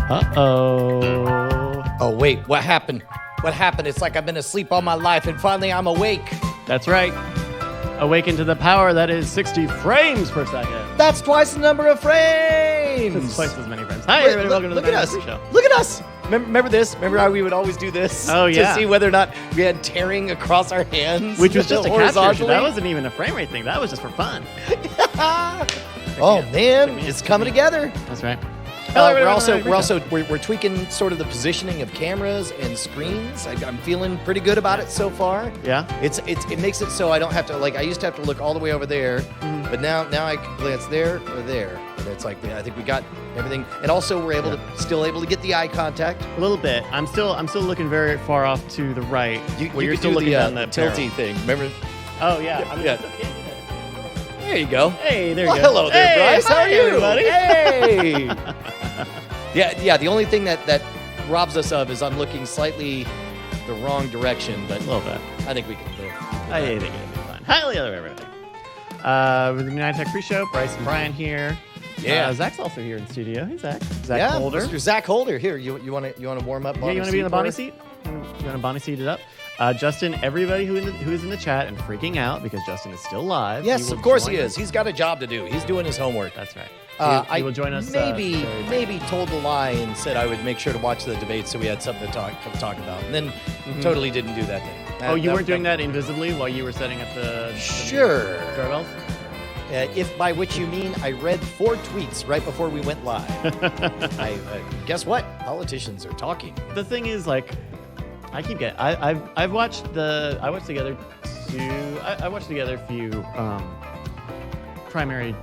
Uh-oh. Oh, wait. What happened? What happened? It's like I've been asleep all my life, and finally I'm awake. That's right. Awaken to the power that is 60 frames per second. That's twice the number of frames. It's twice as many frames. Hi, everybody. Welcome to the Preshow. Look at us. Remember this? Remember how we would always do this? Oh, yeah. To see whether or not we had tearing across our hands? Which was just a capture. horizontally. That wasn't even a frame rate thing. That was just for fun. Oh, man. It's coming together. That's right. We're tweaking sort of the positioning of cameras and screens. I'm feeling pretty good about it so far. Yeah. It makes it so I don't have to I used to have to look all the way over there, but now I can glance there or there. And it's like I think we got everything, and also we're still able to get the eye contact a little bit. I'm still looking very far off to the right. You're still looking down the tilty thing. Remember? Oh yeah. There you go. Hey, there you go. Hello there, hey, Bryce. How are you, everybody? Hey. Yeah. The only thing that robs us of is I'm looking slightly the wrong direction, but a little bit. I think we can live. I think it'll be fine. Hi, everybody. With the United Tech Pre-Show, Bryce and Brian here. Yeah. Zach's also here in the studio. Hey, Zach. Zach Holder. Mr. Zach Holder. Here, you want to warm up? Yeah, you want to be in the Bonnie seat? You want to Bonnie seat it up? Justin, everybody who is in the chat and freaking out because Justin is still live. Yes, of course he is. He's got a job to do. He's doing his homework. That's right. I will join us. Maybe told the lie and said I would make sure to watch the debate so we had something to talk about, and then totally didn't do that thing. You weren't doing that invisibly while you were setting up the sure doorbells? If by which you mean I read 4 tweets right before we went live. Guess what? Politicians are talking. The thing is, I watched together a few primary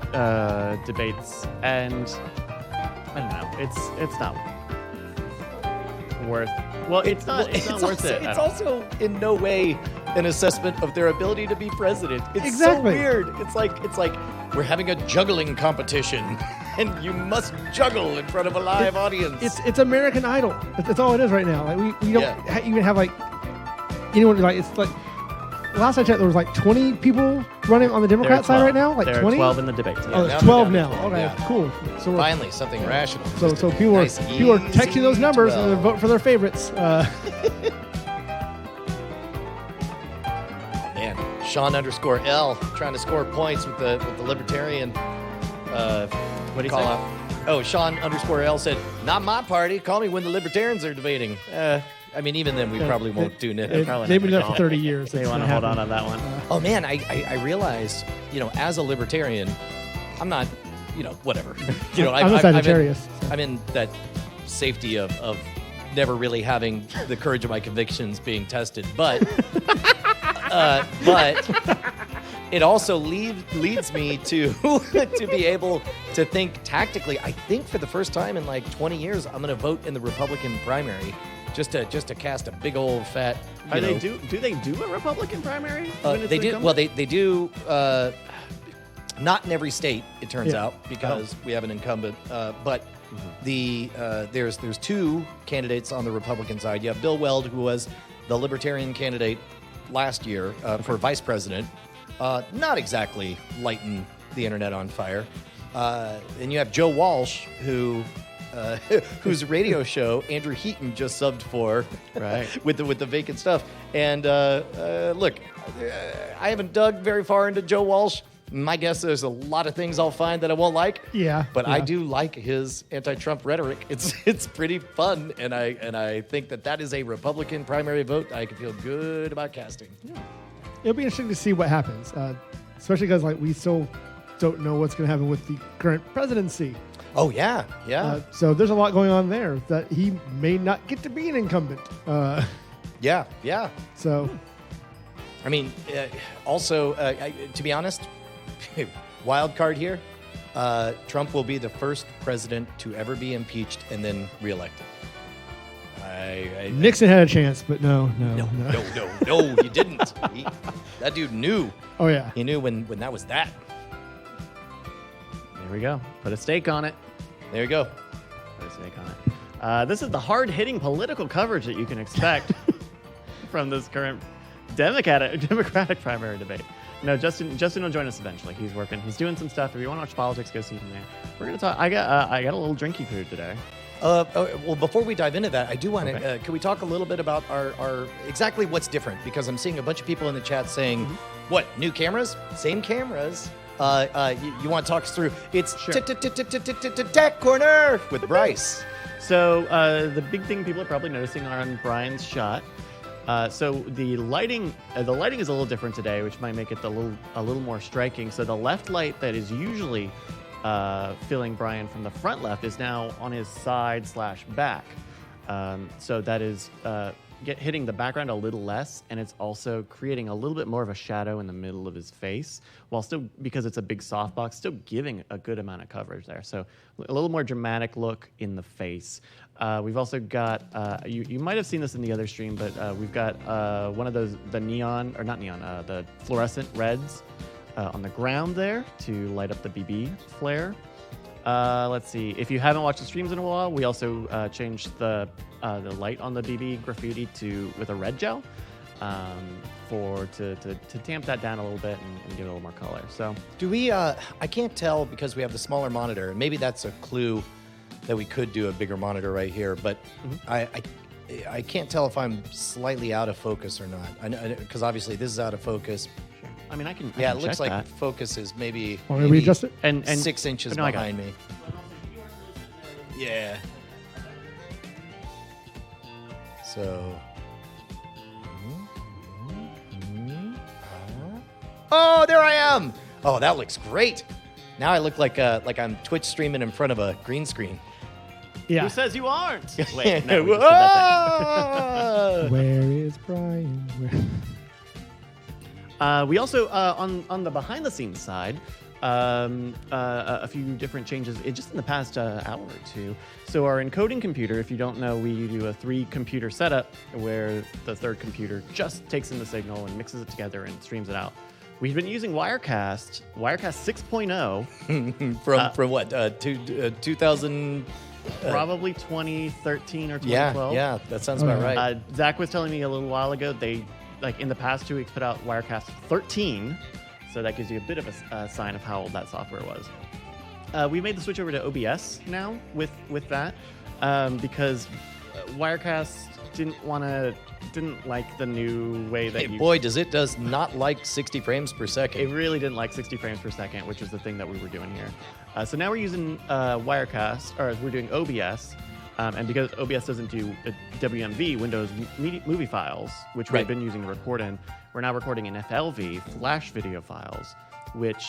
debates, and I don't know. It's not worth. Well, it's not worth it. It's also in no way an assessment of their ability to be president. It's exactly. So weird. It's like we're having a juggling competition, and you must juggle in front of a live audience. It's American Idol. That's all it is right now. We don't even have anyone it's like. Last I checked, there was 20 people running on the Democrat side right now. There 20? are 12 in the debate. Yeah, there's 12 now. Okay, yeah. Cool. So finally something rational. So people are texting those numbers and they vote for their favorites. Man, Sean_L trying to score points with the libertarian. What do you call out? Oh, Sean_L said, "Not my party. Call me when the libertarians are debating." I mean, even then, we probably won't tune in. They've been there for 30 years. They want to hold on that one. Oh, man, I realized, as a libertarian, I'm not, whatever. I'm a Sagittarius. I'm in that safety of never really having the courage of my convictions being tested. But it also leads me to be able to think tactically. I think for the first time in 20 years, I'm going to vote in the Republican primary. Just to cast a big old fat. Do they do a Republican primary? They do. Well, they do. Not in every state, it turns out, because we have an incumbent. But there's 2 candidates on the Republican side. You have Bill Weld, who was the Libertarian candidate last year for vice president. Not exactly lighting the internet on fire. And you have Joe Walsh, whose radio show Andrew Heaton just subbed for, right? with the vacant stuff. And look, I haven't dug very far into Joe Walsh. My guess there's a lot of things I'll find that I won't like. Yeah, but I do like his anti-Trump rhetoric. It's pretty fun, and I think that is a Republican primary vote I can feel good about casting. Yeah. It'll be interesting to see what happens, especially because we still don't know what's going to happen with the current presidency. Oh, yeah. So there's a lot going on there that he may not get to be an incumbent. Yeah. So, I mean, also, to be honest, wild card here, Trump will be the first president to ever be impeached and then reelected. Nixon had a chance, but no, he didn't. That dude knew. Oh, yeah. He knew when that was that. There we go. Put a stake on it. There you go. Put a stake on it. This is the hard-hitting political coverage that you can expect from this current Democratic primary debate. No, Justin will join us eventually. He's working. He's doing some stuff. If you want to watch politics, go see him there. We're gonna talk. I got a little drinky food today. Well, before we dive into that, I do want to. Okay. Can we talk a little bit about our exactly what's different? Because I'm seeing a bunch of people in the chat saying, "What new cameras? Same cameras." You want to talk us through? It's Sure. Tech Corner with Bryce. So the big thing people are probably noticing on Brian's shot. So the lighting is a little different today, which might make it a little more striking. So the left light that is usually filling Brian from the front left is now on his side/back. So that is hitting the background a little less, and it's also creating a little bit more of a shadow in the middle of his face, while still, because it's a big softbox, still giving a good amount of coverage there. So a little more dramatic look in the face. We've also got, you might have seen this in the other stream, but we've got one of those, the fluorescent reds on the ground there to light up the BB flare. Let's see. If you haven't watched the streams in a while, we also changed the light on the BB graffiti with a red gel to tamp that down a little bit and give it a little more color. So Do we? I can't tell because we have the smaller monitor. Maybe that's a clue that we could do a bigger monitor right here. But I can't tell if I'm slightly out of focus or not. Because obviously this is out of focus. I mean, I can. Yeah, I can it looks check like that. focus is maybe, Want me to readjust it? And 6 inches no, I got behind me. Yeah. So. Oh, there I am. Oh, that looks great. Now I look like I'm Twitch streaming in front of a green screen. Yeah. Who says you aren't? Wait, no, we just did that thing. Where is Brian? We also, on the behind-the-scenes side, a few different changes just in the past hour or two. So our encoding computer, if you don't know, we do a 3-computer setup where the third computer just takes in the signal and mixes it together and streams it out. We've been using Wirecast 6.0. from what? 2000. Probably 2013 or 2012. Yeah, that sounds about right. Zach was telling me a little while ago they, like in the past 2 weeks, put out Wirecast 13, so that gives you a bit of a sign of how old that software was. We made the switch over to OBS now with that because Wirecast didn't like the new way that does not like 60 frames per second. It really didn't like 60 frames per second, which is the thing that we were doing here. So now we're using Wirecast, or we're doing OBS, and because OBS doesn't do WMV, Windows Movie Files, which we've been using to record in, we're now recording in FLV, Flash Video Files, which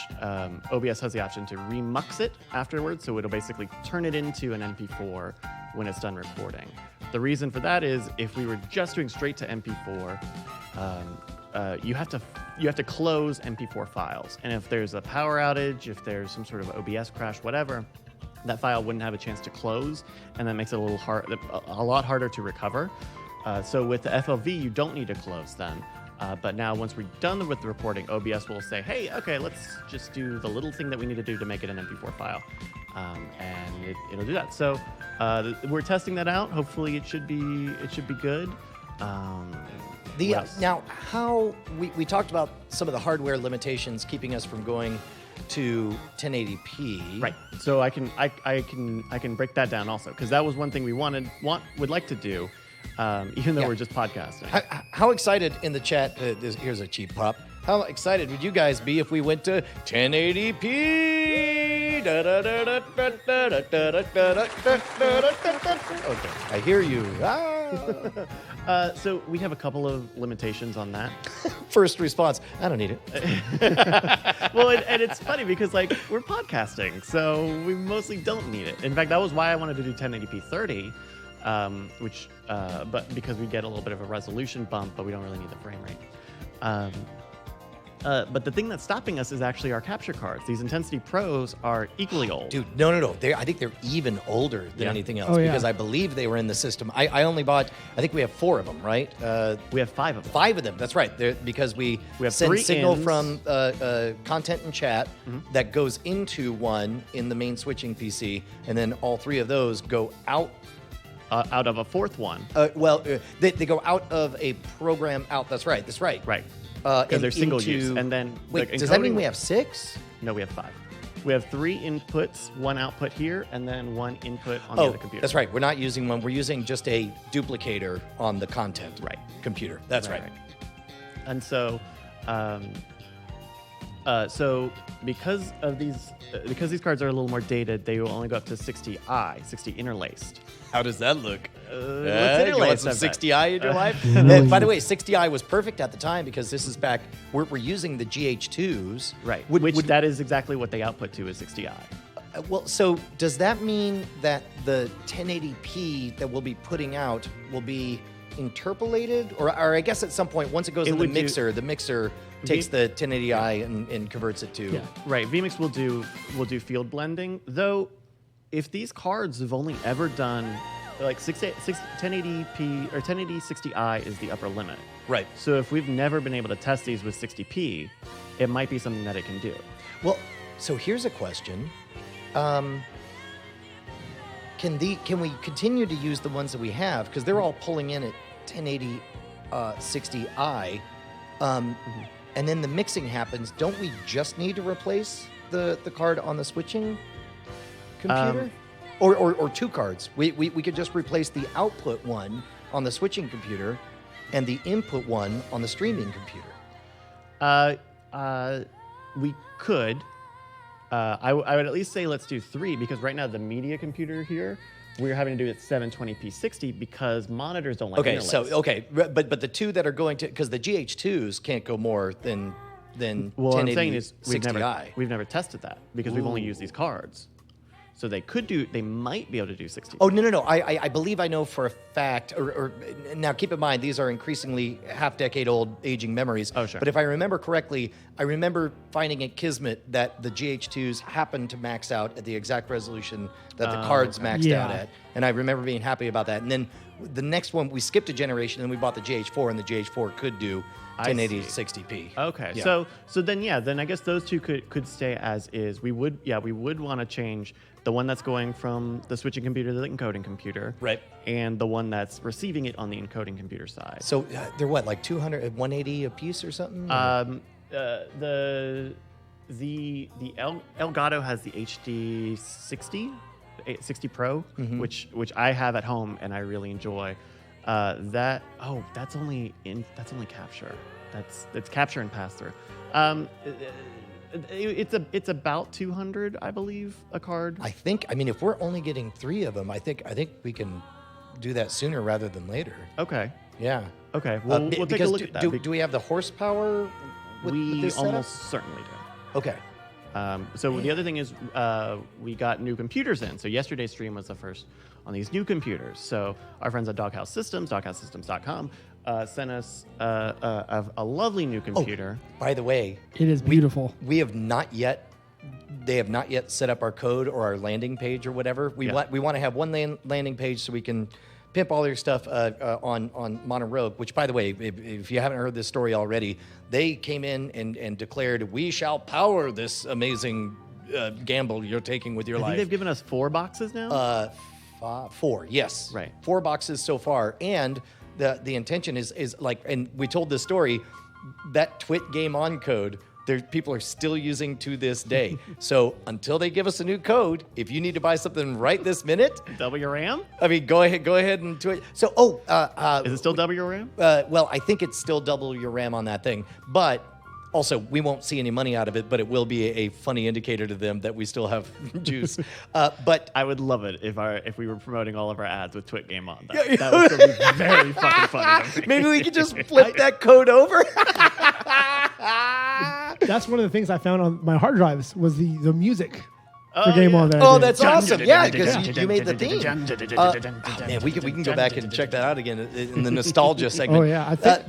OBS has the option to remux it afterwards, so it'll basically turn it into an MP4 when it's done recording. The reason for that is if we were just doing straight to MP4, you have to close MP4 files, and if there's a power outage, if there's some sort of OBS crash, whatever, that file wouldn't have a chance to close, and that makes it a lot harder to recover. So with the FLV, you don't need to close then. But now once we're done with the recording, OBS will say, hey, okay, let's just do the little thing that we need to do to make it an MP4 file. And it'll do that. So we're testing that out. Hopefully it should be good. Now, how we talked about some of the hardware limitations keeping us from going to 1080p. Right. So I can break that down also, because that was one thing we would like to do, even though we're just podcasting. How excited in the chat? Here's a cheap pop. How excited would you guys be if we went to 1080p? Okay, I hear you. So we have a couple of limitations on that. First response, I don't need it. Well, and it's funny because we're podcasting, so we mostly don't need it. In fact, that was why I wanted to do 1080p 30, but because we get a little bit of a resolution bump, but we don't really need the frame rate. But the thing that's stopping us is actually our capture cards. These Intensity Pros are equally old. Dude, no. I think they're even older than anything else because I believe they were in the system. I only bought, I think we have 4 of them, right? We have 5 of them. 5 of them, that's right. Because we have send 3 signal ins. from content and chat that goes into one in the main switching PC, and then all 3 of those go out. Out of a 4th one. They go out of a program out. That's right. Right. Because they're single use. And then wait, does that mean we have 6? No, we have 5. we have 3 inputs, 1 output here, and then 1 input on the other computer. That's right. We're not using one. We're using just a duplicator on the content computer. That's right. And so, so because these cards are a little more dated, they will only go up to 60i, 60 interlaced. How does that look? What's You want some 60i in your life? By the way, 60i was perfect at the time because this is back. We're using the GH2s, Right. Which that is exactly what they output to is 60i. Well, so does that mean that the 1080p that we'll be putting out will be interpolated, or I guess at some point once it goes in the mixer takes the 1080i and converts it to Right. vMix will do field blending, though. If these cards have only ever done like 1080p or 1080 60i is the upper limit. Right. So if we've never been able to test these with 60p, it might be something that it can do. Well, so here's a question. Can we continue to use the ones that we have, because they're all pulling in at 1080 60i, and then the mixing happens? Don't we just need to replace the card on the switching computer, or 2 cards? We could just replace the output one on the switching computer and the input one on the streaming computer. We could. I would at least say let's do 3, because right now the media computer here, we're having to do it 720p 60 because monitors don't like interlace. But the 2 that are going to, because the GH2s can't go more than Well, what I'm 1080 saying is 60i. we've never tested that because we've only used these cards. So they might be able to do 60. Oh, no. I believe I know for a fact, or now keep in mind, these are increasingly half-decade-old aging memories. Oh, sure. But if I remember correctly, I remember finding at Kismet that the GH2s happened to max out at the exact resolution that the cards maxed out at. And I remember being happy about that. And then the next one, we skipped a generation, and we bought the GH4, and the GH4 could do 1080 60p. Okay, Yeah. so then I guess those 2 could stay as is. We would want to change the one that's going from the switching computer to the encoding computer, Right. and the one that's receiving it on the encoding computer side. So they're what, like 200, 180 a piece or something? The Elgato has the HD 60 Pro, which I have at home and I really enjoy. That's only capture. That's capture and pass through. It's about 200, I believe, a card. I mean, if we're only getting 3 of them, I think we can do that sooner rather than later. Okay. Yeah. Okay. We'll take a look at that. Do we have the horsepower with this setup? Almost certainly do. Okay. So the other thing is we got new computers in. So yesterday's stream was the first on these new computers. So our friends at Doghouse Systems, doghousesystems.com, sent us a lovely new computer. Oh, by the way, It is beautiful. they have not yet set up our code or our landing page or whatever. We want to have one landing page so we can pimp all your stuff on Modern Rogue, which, by the way, if you haven't heard this story already, they came in and declared, "We shall power this amazing gamble you're taking with your I life." think they've given us 4 boxes now. 4, yes. Right. 4 boxes so far. And the intention is like, and we told this story, that Twit Game On code, people are still using to this day. So until they give us a new code, if you need to buy something right this minute, Double your RAM? I mean, go ahead and Twit. So, Is it still double your RAM? well, I think it's still double your RAM on that thing, but also we won't see any money out of it, but it will be a funny indicator to them that we still have juice. But I would love it if we were promoting all of our ads with Twit Game On. That would still be very fucking funny to me. maybe we could just flip that code over. That's one of the things I found on my hard drives was the music for Game On. Oh, that's awesome! Yeah, because you made the theme. Man, we can go back and check that out again in the nostalgia segment. Oh yeah, I think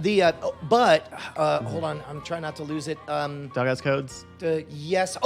hold on, I'm trying not to lose it. Doghouse codes? Yes.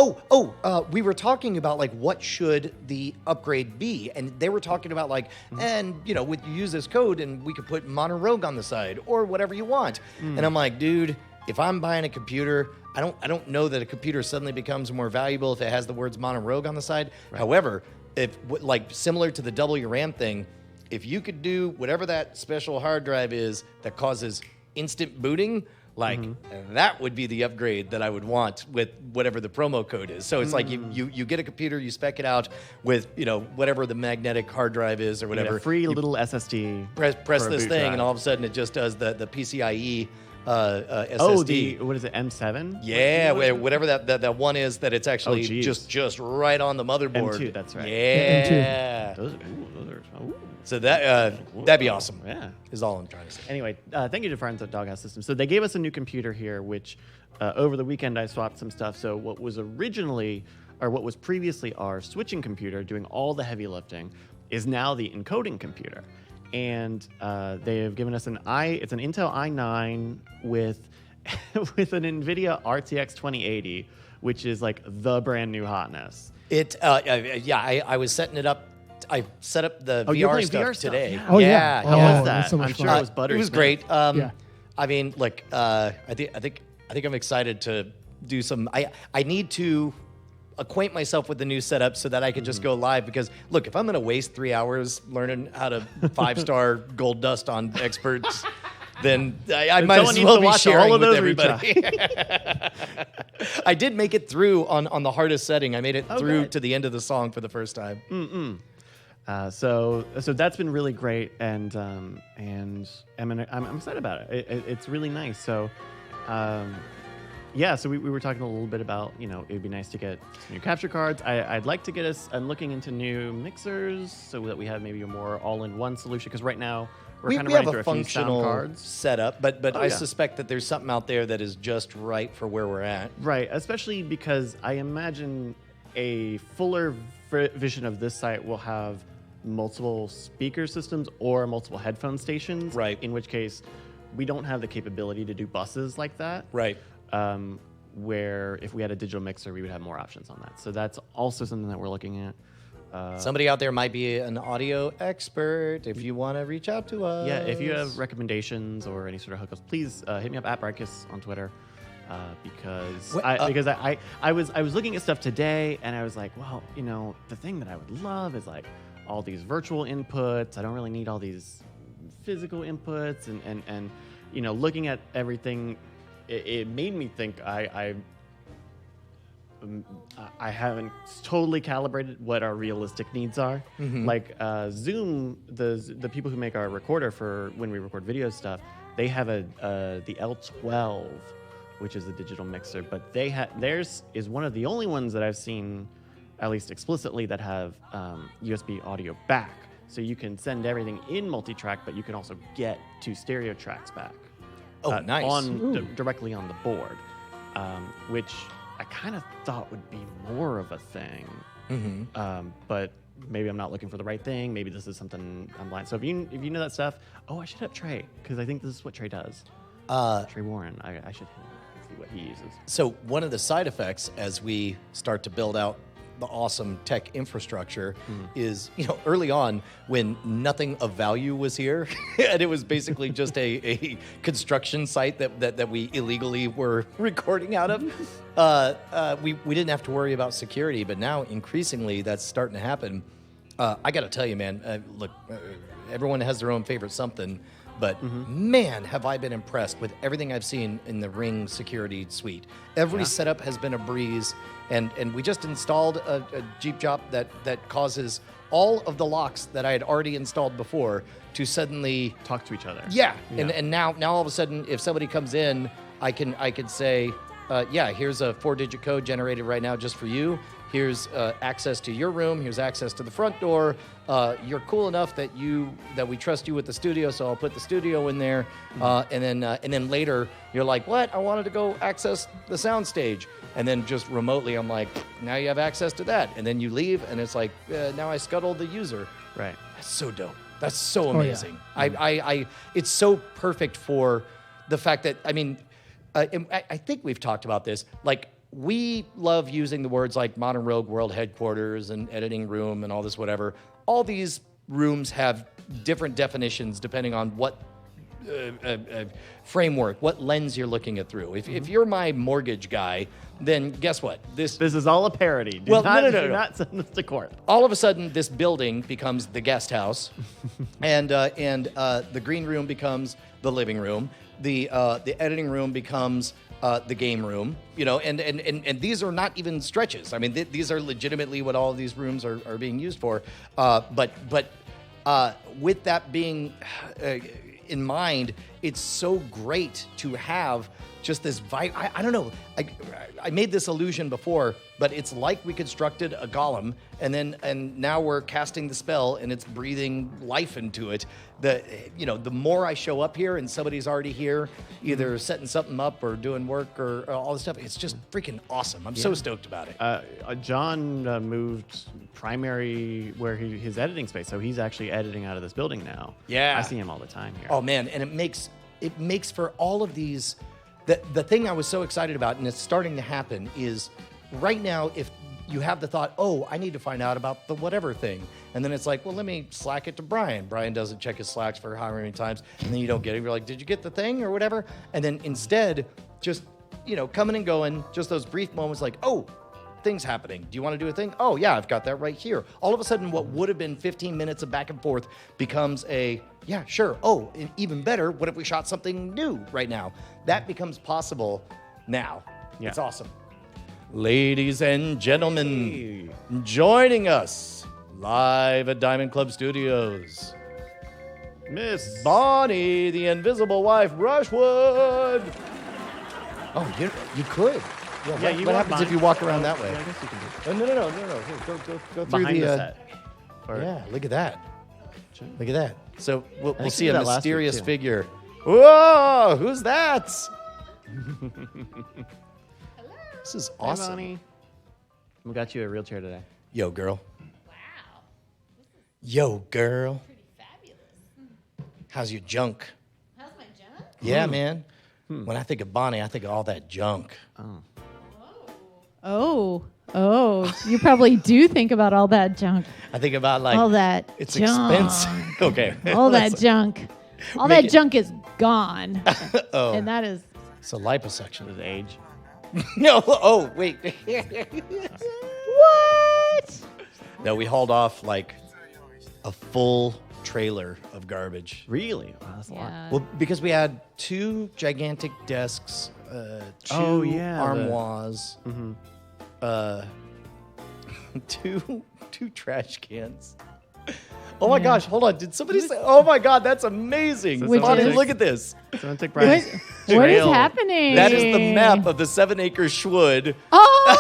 We were talking about like what should the upgrade be, and they were talking about like, and you use this code, and we could put Modern Rogue on the side or whatever you want. And I'm like, dude, if I'm buying a computer, I don't know that a computer suddenly becomes more valuable if it has the words Modern Rogue on the side. Right. However, if like similar to the double your RAM thing, if you could do whatever that special hard drive is that causes instant booting, Like that would be the upgrade that I would want with whatever the promo code is. So it's like you get a computer, you spec it out with whatever the magnetic hard drive is or whatever. Free little SSD. Press this thing, drive. and all of a sudden it just does the PCIe SSD. Oh, what is it, M7? Yeah, whatever that one is that it's actually just right on the motherboard. M2, that's right. Yeah. Those are. So that'd be awesome. Yeah. Is all I'm trying to say. Anyway, thank you to friends at Doghouse Systems. So they gave us a new computer here, which over the weekend I swapped some stuff. So what was previously our switching computer doing all the heavy lifting is now the encoding computer. And they have given us it's an Intel i9 with an NVIDIA RTX 2080, which is like the brand new hotness. I was setting it up. I set up the VR stuff today. Yeah. Oh yeah. How was that? That's so much I'm fun. sure it was buttery. It was smooth. great. Yeah. I mean, look, I think I'm excited to do some. I need to acquaint myself with the new setup so that I can just go live. Because look, if I'm going to waste 3 hours learning how to 5-star gold dust on experts, then I might as well be sharing with everybody. I did make it through on the hardest setting. I made it through to the end of the song for the first time. So that's been really great, and I'm excited about it. It's really nice. So, so we were talking a little bit about it would be nice to get some new capture cards. I'd like to get us. I'm looking into new mixers so that we have maybe a more all-in-one solution. Because right now we're kind of running through a few sound cards. Setup, but I suspect that there's something out there that is just right for where we're at. Right, especially because I imagine a fuller vision of this site will have multiple speaker systems or multiple headphone stations. Right. In which case, we don't have the capability to do buses like that. Right. Where if we had a digital mixer, we would have more options on that. So that's also something that we're looking at. Somebody out there might be an audio expert. If you want to reach out to us. Yeah, if you have recommendations or any sort of hookups, please hit me up at Bricus on Twitter. Because I was looking at stuff today and I was like, well, the thing that I would love is like all these virtual inputs. I don't really need all these physical inputs and looking at everything, it made me think I haven't totally calibrated what our realistic needs are. Like Zoom, the people who make our recorder for when we record video stuff, they have the L12, which is a digital mixer, but theirs is one of the only ones that I've seen, at least explicitly, that have USB audio back. So you can send everything in multi-track, but you can also get 2 stereo tracks back. Oh, nice. Directly on the board, which I kind of thought would be more of a thing. But maybe I'm not looking for the right thing. Maybe this is something I'm blind. So if you know that stuff, I should have Trey, because I think this is what Trey does. Trey Warren, I should see what he uses. So one of the side effects as we start to build out the awesome tech infrastructure is, early on when nothing of value was here, and it was basically just a construction site that we illegally were recording out of, we didn't have to worry about security. But now increasingly that's starting to happen. I got to tell you, man, look, everyone has their own favorite something. But man, have I been impressed with everything I've seen in the Ring security suite. Every setup has been a breeze, and we just installed a Jeep Jop that causes all of the locks that I had already installed before to suddenly talk to each other. Yeah. And now all of a sudden, if somebody comes in, I could say, here's a 4-digit code generated right now just for you. Here's access to your room. Here's access to the front door. You're cool enough that we trust you with the studio, so I'll put the studio in there. And then later you're like, what? I wanted to go access the sound stage. And then just remotely, I'm like, now you have access to that. And then you leave, and it's like, now I scuttled the user. Right. That's so dope. That's so amazing. I it's so perfect for the fact that I think we've talked about this. Like, we love using the words like Modern Rogue World Headquarters and editing room and all this whatever. All these rooms have different definitions depending on what framework, what lens you're looking at through. If you're my mortgage guy, then guess what? This is all a parody. Do not send this to court. All of a sudden, this building becomes the guest house, and the green room becomes the living room. the editing room becomes the game room, and these are not even stretches. I mean, these are legitimately what all of these rooms are being used for. But with that being in mind, it's so great to have just this vibe. I don't know. I made this illusion before, but it's like we constructed a golem, and now we're casting the spell, and it's breathing life into it. The more I show up here, and somebody's already here, either setting something up or doing work or all this stuff, it's just freaking awesome. I'm so stoked about it. John moved primary where his editing space, so he's actually editing out of this building now. Yeah, I see him all the time here. Oh man, and it makes for all of these. The thing I was so excited about, and it's starting to happen, is right now, if you have the thought, oh, I need to find out about the whatever thing, and then it's like, well, let me Slack it to Brian. Brian doesn't check his Slacks for however many times, and then you don't get it. You're like, did you get the thing or whatever? And then instead, just, coming and going, just those brief moments like, oh, things happening. Do you want to do a thing? Oh, yeah, I've got that right here. All of a sudden, what would have been 15 minutes of back and forth becomes yeah, sure. Oh, and even better, what if we shot something new right now? That becomes possible now. Yeah. It's awesome. Ladies and gentlemen, joining us live at Diamond Club Studios, Miss Bonnie, the invisible wife, Rushwood. Oh, you could. Yeah, What happens if you walk around that way? Yeah, I guess you can do it. Oh, no. Here, go through Behind the set. Yeah, look at that. Sure. Look at that. So we'll think see we a did that last week, mysterious too. figure. Whoa, who's that? This is Hey, awesome. Bonnie. We got you a real chair today. Yo, girl. Wow, Yo, girl. pretty fabulous. How's your junk? How's my junk? Yeah, man. When I think of Bonnie, I think of all that junk. Oh, you probably do think about all that junk. I think about like All that it's junk. expensive. Okay. All that junk. All Make that it- junk is gone. Oh, And that is it's a liposuction. His age. No. Oh, wait. what? No, we hauled off like a full trailer of garbage. Really? Wow, that's a lot. Yeah. Well, because we had 2 gigantic desks, 2 Oh, yeah, armoires, 2 trash cans. Oh my gosh, hold on. Did somebody say, oh my God, that's amazing. Which Bonnie, is- look at this. Someone took Brian's What is trail. happening? That is the map of the 7-acre Schwood. Oh,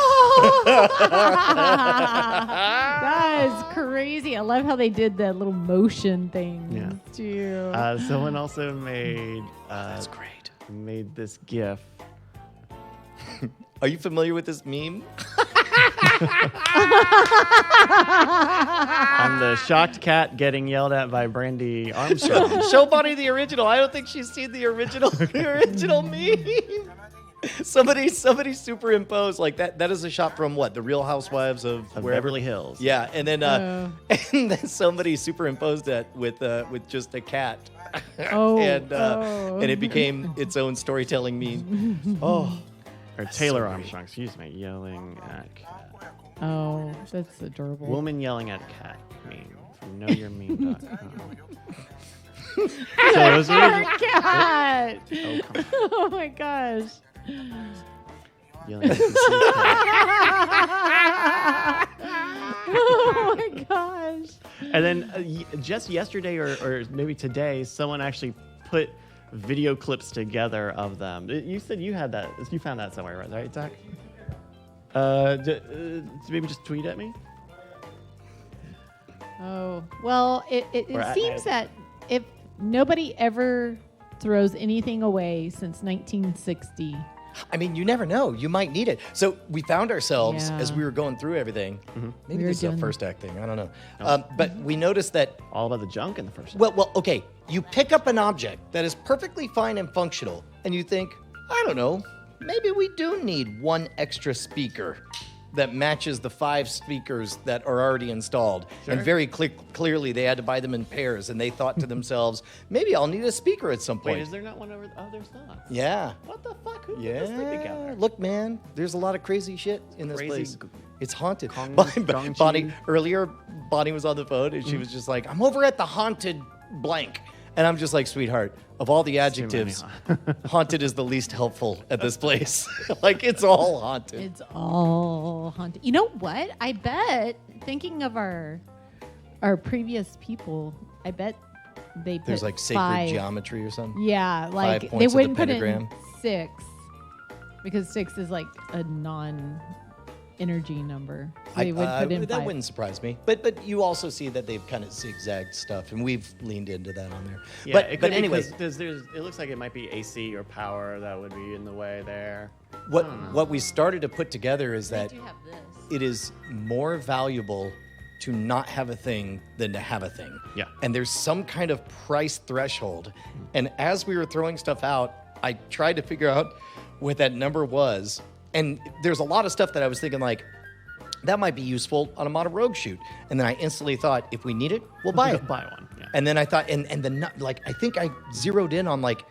that is crazy. I love how they did that little motion thing Yeah. too. Someone also made That's great. made this GIF. Are you familiar with this meme? I'm the shocked cat getting yelled at by Brandy Armstrong. Show Bonnie the original. I don't think she's seen the original meme. Somebody superimposed like that. That is a shot from what? The Real Housewives of Of wherever. Beverly Hills. Yeah, and then Oh. and then somebody superimposed that with just a cat. Oh, and oh. and it became its own storytelling meme. Oh, Or Taylor Armstrong, excuse me, yelling at cat. Oh, that's adorable. Woman yelling at cat meme from knowyourmeme.com. So it was Oh original. my god! Oh, come Oh my gosh! on. Yelling at the cat. Oh my gosh! And then just yesterday or maybe today, someone actually put video clips together of them. You said you had that. You found that somewhere, right, Zach? Maybe just tweet at me. Oh well, it Or I- seems that if nobody ever throws anything away since 1960, I mean, you never know. You might need it. So we found ourselves Yeah. as we were going through everything. Maybe We were this is a doing- first act thing. I don't know. But we noticed that. All about the junk in the first one. Well, okay. You pick up an object that is perfectly fine and functional, and you think, I don't know, maybe we do need one extra speaker that matches the 5 speakers that are already installed. And very clearly, they had to buy them in pairs, and they thought to themselves, maybe I'll need a speaker at some point. Wait, is there not one over? Oh, there's not. Yeah. What the fuck? Who put this thing Yeah. together? Look, man, there's a lot of crazy shit in this Crazy place. g- It's haunted. Kong- Bonnie, Gongchi. earlier, Bonnie was on the phone, and she was just like, I'm over at the haunted blank. And I'm just like, sweetheart, of all the Too many, adjectives, haunted is the least helpful at this place. Like, it's all haunted. It's all haunted. You know what? I bet, thinking of our previous people, I bet they put There's like sacred 5. geometry or something. Yeah, like they points of the wouldn't put in pentagram. 6 because 6 is like a non-energy number. So they would put in that 5. wouldn't surprise me. But you also see that they've kind of zigzagged stuff, and we've leaned into that on there. Yeah, but anyway, there's it looks like it might be AC or power that would be in the way there. what we started to put together is They that do have this. it is more valuable to not have a thing than to have a thing. Yeah. And there's some kind of price threshold. And as we were throwing stuff out, I tried to figure out what that number was. And there's a lot of stuff that I was thinking like, that might be useful on a Model Rogue shoot. And then I instantly thought, if we need it, we'll buy it. Buy one. Yeah. And then I thought, and I think I zeroed in on like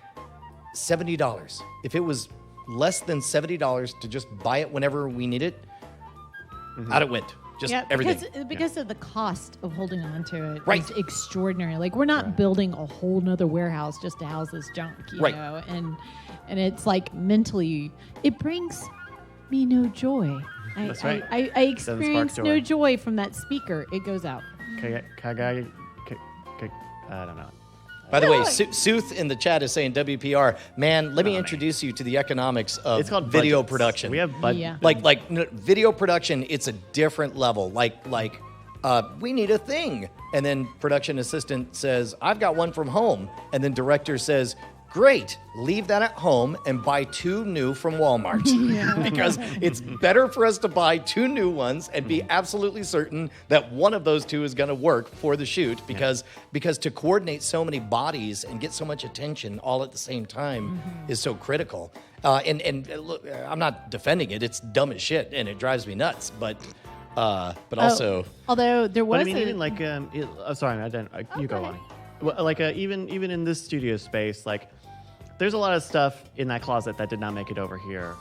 $70. If it was less than $70 to just buy it whenever we need it, out it went. Just everything. Because of the cost of holding on to it. Right. It's extraordinary. Like, we're not building a whole nother warehouse just to house this junk, you Right. know? And it's like mentally, it brings me no joy. That's right. I Doesn't spark experience no joy. joy from that speaker. It goes out. I don't know. By the way, Sooth in the chat is saying WPR. Man, let me introduce you to the economics of It's called video budgets. production. We have budget. Yeah. like video production. It's a different level. We need a thing, and then production assistant says, "I've got one from home," and then director says, "Great, leave that at home and buy 2 new from Walmart." Because it's better for us to buy 2 new ones and be absolutely certain that one of those 2 is going to work for the shoot, because to coordinate so many bodies and get so much attention all at the same time is so critical. And look, I'm not defending it. It's dumb as shit and it drives me nuts, but also Although there was But I mean, even like, sorry, I didn't. You go on. Well, like, even in this studio space, like, there's a lot of stuff in that closet that did not make it over here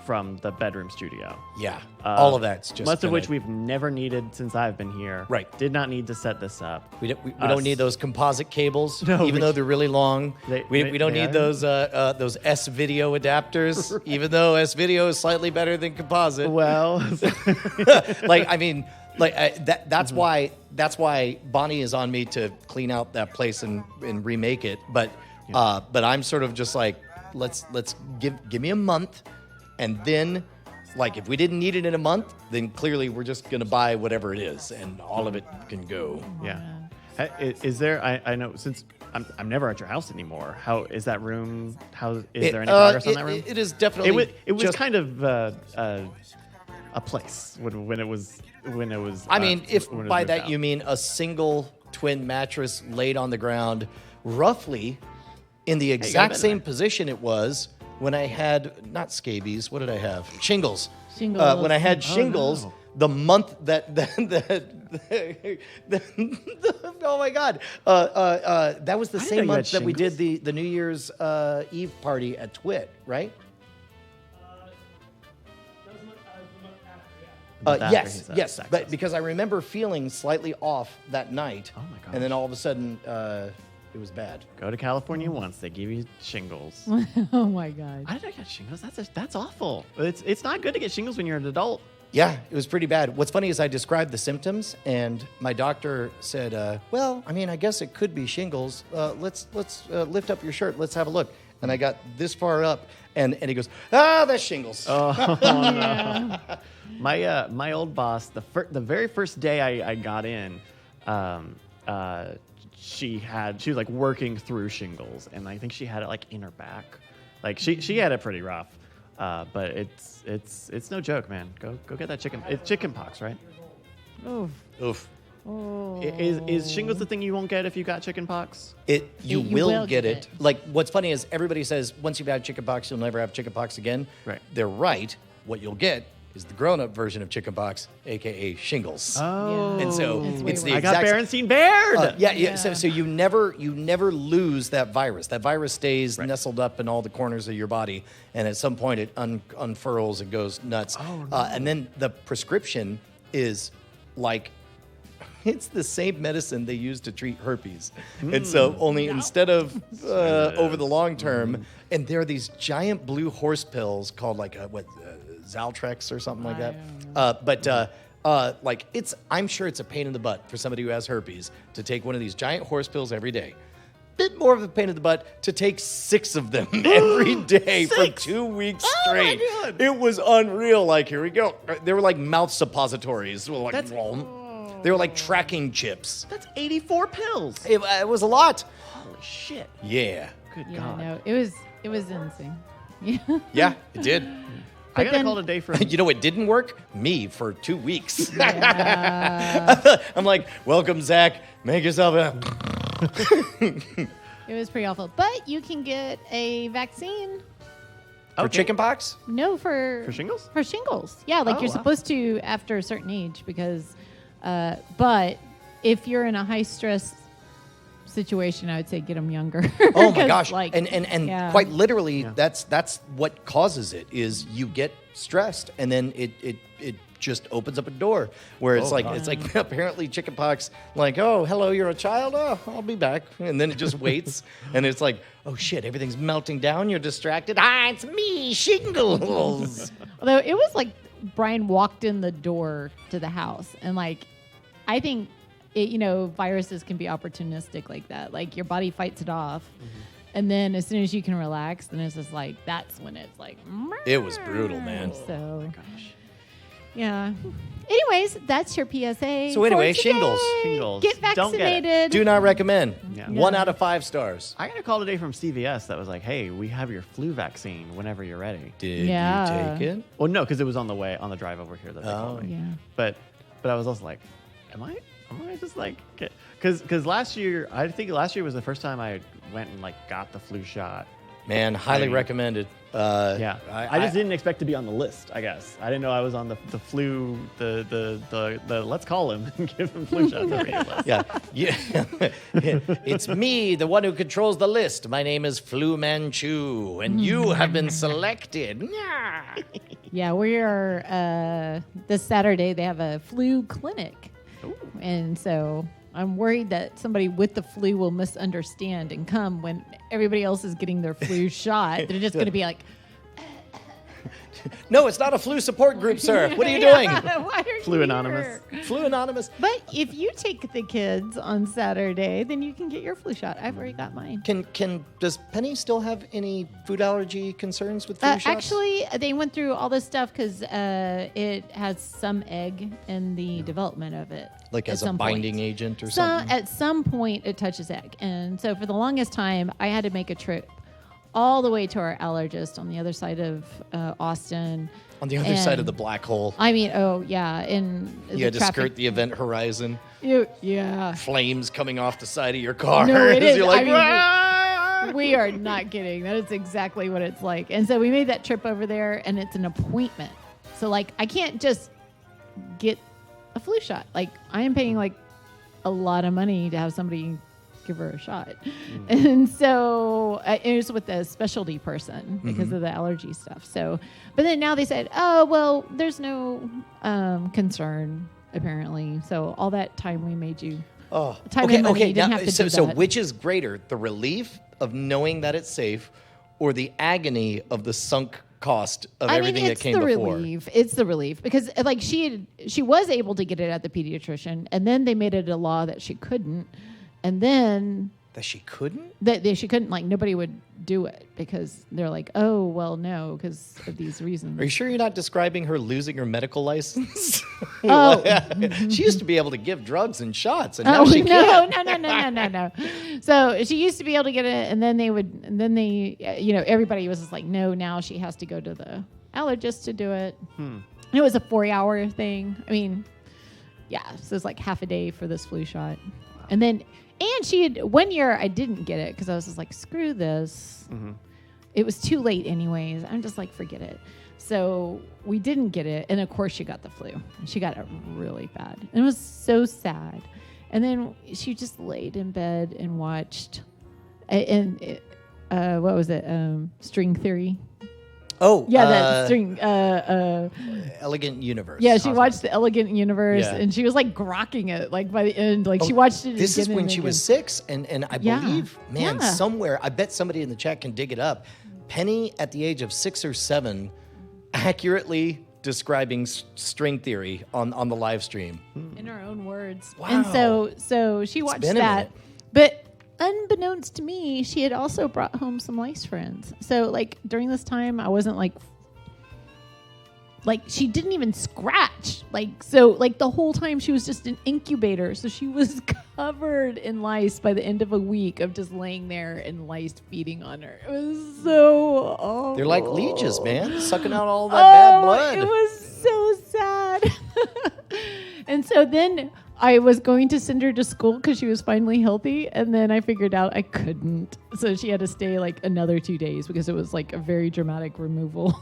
from the bedroom studio. yeah, all of that's just most of which gonna- we've never needed since I've been here. Right. Did not need to set this up. We don't need those composite cables, No, even though they're really long. We don't they need are. those S video adapters, even though S video is slightly better than composite. Well, That's why Bonnie is on me to clean out that place and remake it. But I'm sort of just like, let's give me a month, and then, like, if we didn't need it in a month, then clearly we're just gonna buy whatever it is, and all of it can go. yeah. Is there? I know, since I'm never at your house anymore. How is that room? How is there any progress on that room? It is definitely. It was just- kind of a place when it was. I mean, if when it was by moved that out. you mean a single twin mattress laid on the ground, roughly in the exact been same there. position it was when I had, not scabies, what did I have? Shingles. Shingles. When I had shingles, no. the month that oh my God. That was the I didn't know same you month had that we did shingles. the New Year's Eve party at Twit, right? After he Yes, said yes, sex. but because I remember feeling slightly off that night. Oh my gosh. And then all of a sudden, it was bad. Go to California once, they give you shingles. Oh my God. I didn't get shingles. That's awful. It's not good to get shingles when you're an adult. Yeah, it was pretty bad. What's funny is I described the symptoms, and my doctor said, "Well, I mean, I guess it could be shingles. Let's lift up your shirt. Let's have a look." And I got this far up, and he goes, "That's shingles." My old boss, the very first day I got in, she was like working through shingles, and I think she had it like in her back. Like she had it pretty rough. But it's no joke, man. Go get that chicken. It's chicken pox, right? Oh. Oof. Is shingles the thing you won't get if you got chicken pox? You You will will get get it. Like, what's funny is everybody says once you've had chickenpox, you'll never have chickenpox again. Right. They're right. What you'll get is the grown-up version of chickenpox, aka shingles. Oh, And so It's way it's the worse. I got exact. Berenstein Baird. Yeah. So you never lose that virus. That virus stays nestled up in all the corners of your body, and at some point it unfurls and goes nuts. Oh, And then the prescription is like it's the same medicine they use to treat herpes. And so only instead of over the long term, and there are these giant blue horse pills called like Zaltrex or something like that. Like I'm sure it's a pain in the butt for somebody who has herpes to take one of these giant horse pills every day. Bit more of a pain in the butt to take 6 of them every day for 2 weeks straight. Oh my God. It was unreal. Like, here we go. They were like mouth suppositories. Like, they were like tracking chips. That's 84 pills. It was a lot. Holy shit. Yeah. Good Yeah, God. no, it was insane. Yeah. Yeah, it did. I But gotta then- call it a day for You know, it didn't work? Me for 2 weeks. Yeah. I'm like, welcome, Zach. Make yourself a. It was pretty awful. But you can get a vaccine. For chickenpox? No, For shingles? For shingles. Yeah, like Oh, you're wow. supposed to after a certain age because, but if you're in a high stress situation, I would say get them younger. Oh my 'Cause, gosh! like, and yeah. quite literally, that's what causes it. Is you get stressed, and then it just opens up a door where it's it's like apparently chickenpox. Like, oh, hello, you're a child. Oh, I'll be back, and then it just waits, and it's like, oh shit, everything's melting down. You're distracted. It's me, shingles. Although it was like Brian walked in the door to the house, and like I think viruses can be opportunistic like that. Like your body fights it off, and then as soon as you can relax, then it's just like that's when it's like. It was brutal, man. So, yeah. Anyways, that's your PSA. So anyway, for today. shingles. Shingles. Get Don't get it. vaccinated. Do not recommend. Yeah. 1 out of 5 stars. I got a call today from CVS that was like, hey, we have your flu vaccine whenever you're ready. Did Yeah. you take it? Well, no, because it was on the drive over here that they called me. Yeah. But I was also like, am I just like, because last year, I think last year was the first time I went and like got the flu shot. Man, highly Maybe. recommended. Yeah, I just didn't expect to be on the list. I guess I didn't know I was on the flu the let's call him and give him flu shots every day list. Yeah. It's me, the one who controls the list. My name is Flu Manchu, and you have been selected. Yeah, we are this Saturday. They have a flu clinic, and so I'm worried that somebody with the flu will misunderstand and come when everybody else is getting their flu shot. They're just going to be like, No, it's not a flu support group, sir. What are you Yeah, doing? why are Flu you Anonymous. here? Flu Anonymous. But if you take the kids on Saturday, then you can get your flu shot. I've already got mine. Does Penny still have any food allergy concerns with flu shots? Actually, they went through all this stuff because it has some egg in the development of it. Like at as a some binding point. agent or something? At some point, it touches egg. And so for the longest time, I had to make a trip all the way to our allergist on the other side of Austin. On the other side of And- the black hole. I mean, oh, yeah. And You had to skirt the event horizon. Yeah. Flames coming off the side of your car. No, it as is. You're like, I mean, "Ah!" We are not kidding. That is exactly what it's like. And so we made that trip over there, and it's an appointment. So, like, I can't just get a flu shot. Like, I am paying, like, a lot of money to have somebody give her a shot. And so it was with a specialty person because of the allergy stuff. So, but then now they said, oh, well, there's no concern, apparently. So all that time we made you. Oh, Time and money, you didn't now, have to so, do so that. which is greater, the relief of knowing that it's safe, or the agony of the sunk cost of everything that it's came the before? relief. It's the relief because like she was able to get it at the pediatrician, and then they made it a law that she couldn't, and then That she couldn't? she couldn't, like, nobody would do it because they're like, oh, well, no, because of these reasons. Are you sure you're not describing her losing her medical license? Oh. She used to be able to give drugs and shots, and Oh, now she no, can't. no. So she used to be able to get it, and then everybody was just like, no, now she has to go to the allergist to do it. It was a 4-hour thing. I mean, yeah, so it's like half a day for this flu shot. And then, she had, one year I didn't get it because I was just like, screw this. It was too late anyways. I'm just like, forget it. So we didn't get it. And of course she got the flu. She got it really bad. And it was so sad. And then she just laid in bed and watched, what was it? String Theory. Oh, Yeah, that string. Elegant Universe. Yeah, she watched the Elegant Universe, Yeah. and she was like grokking it. Like by the end, like she watched it. This is again when and she again. was 6, and I Yeah. believe, man, Yeah. somewhere, I bet somebody in the chat can dig it up. Penny, at the age of 6 or 7, accurately describing string theory on the live stream. in her own words. Wow. And so she watched been a that. minute. But unbeknownst to me, she had also brought home some lice friends. So like during this time, I wasn't like she didn't even scratch. Like the whole time she was just an incubator. So she was covered in lice by the end of a week of just laying there and lice feeding on her. It was so awful. They're like leeches, man, sucking out all that bad blood. It was so sad. And so then I was going to send her to school because she was finally healthy. And then I figured out I couldn't. So she had to stay like another 2 days because it was like a very dramatic removal.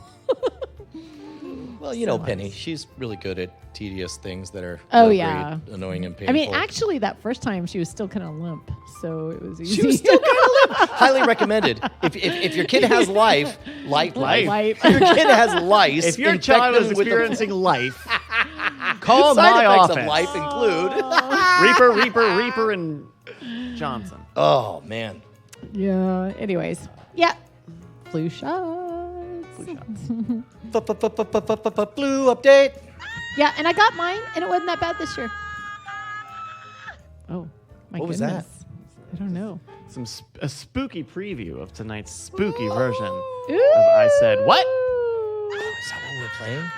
Well, you know, Penny, she's really good at tedious things that are Oh, not yeah. great, annoying and painful. I mean, actually, that first time she was still kind of limp. So it was easy. she was still kind of limp. Highly recommended. If your kid has life. Life. If your kid has lice, If your infect child them is with the experiencing life, call side my effects office. of life include. Reaper, and Johnson. Oh man. Yeah. Anyways. Yeah. Flu shots. Blue update. Yeah, and I got mine, and it wasn't that bad this year. Oh, my What was goodness. I don't know. A spooky preview of tonight's spooky version Ooh. of I Said What? Is that what we're playing?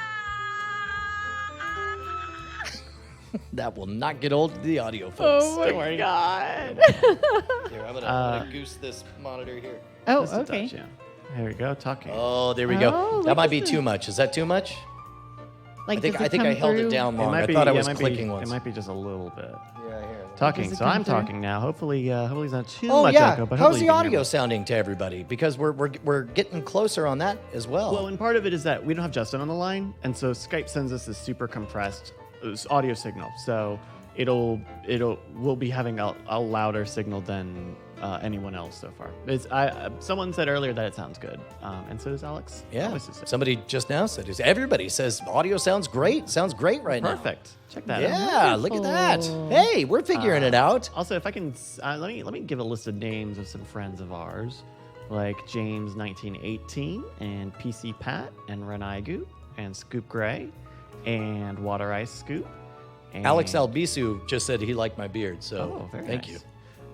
That will not get old to the audio, folks. Oh my Don't worry. God. Here, I'm gonna goose this monitor here. Oh, Just a okay. touch, yeah. There we go, talking. Oh, there we go. Oh, That look might at be this. too much. Is that too much? Like, I think does it I come held through? it down It long. might I be, thought I yeah, was it might clicking be, once. It might be just a little bit. Yeah, here. Talking, Does it so come I'm through? talking now. Hopefully it's not too Oh much yeah. echo. But How's hopefully the you can hear audio me. sounding to everybody? Because we're getting closer on that as well. Well, and part of it is that we don't have Justin on the line, and so Skype sends us this super compressed audio signal. So we'll be having a louder signal than anyone else so far. Someone said earlier that it sounds good, and so does Alex. yeah. Always says it. Somebody just now said it. Everybody says audio sounds great. Sounds great right now. Perfect. Check that out. Yeah, look at that. Wonderful. Hey, we're figuring it out. Also, if I can, let me give a list of names of some friends of ours, like James 1918 and PC Pat and Renaigu and Scoop Gray and Water Ice Scoop. And Alex Albisu just said he liked my beard, so Oh, very thank nice. you.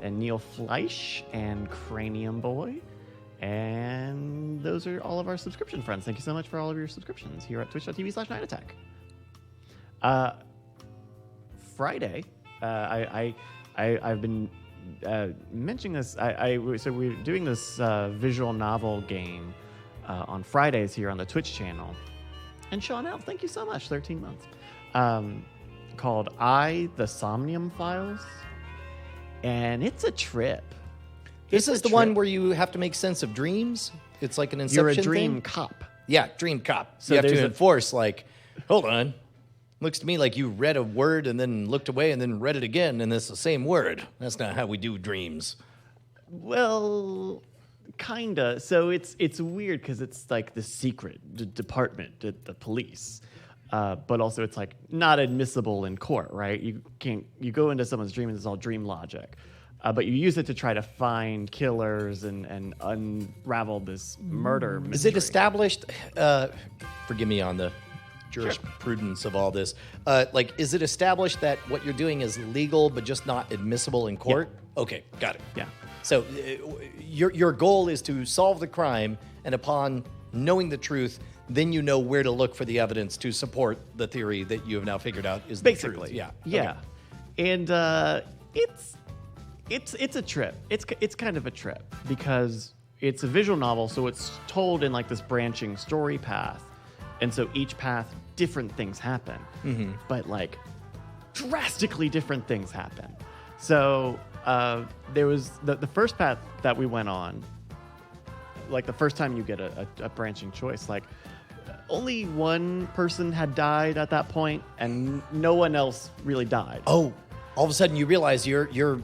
And Neil Fleisch and Cranium Boy. And those are all of our subscription friends. Thank you so much for all of your subscriptions here at twitch.tv/Night Attack. Friday, I've been mentioning this. So we're doing this visual novel game on Fridays here on the Twitch channel. And Sean L, thank you so much, 13 months. Called the Somnium Files. And it's a trip. This It's is a the one trip. where you have to make sense of dreams. It's like an Inception You're a dream thing? cop. Yeah, dream cop. So you have there's to a- enforce, like, hold on. Looks to me like you read a word and then looked away and then read it again, and it's the same word. That's not how we do dreams. Well, kinda. So it's weird because it's like the secret department, the police, but also it's like not admissible in court, right? You go into someone's dream and it's all dream logic, but you use it to try to find killers and unravel this murder mystery. Is it established? Forgive me on the jurisprudence of all this. Is it established that what you're doing is legal but just not admissible in court? Okay, got it. Yeah. So your goal is to solve the crime, and upon knowing the truth, then you know where to look for the evidence to support the theory that you have now figured out is the Basically, truth. Yeah. yeah, and it's a trip. It's kind of a trip because it's a visual novel, so it's told in like this branching story path, and so each path different things happen, but like drastically different things happen. So there was the first path that we went on. Like the first time you get a branching choice, like only one person had died at that point, and no one else really died. Oh, all of a sudden you realize you're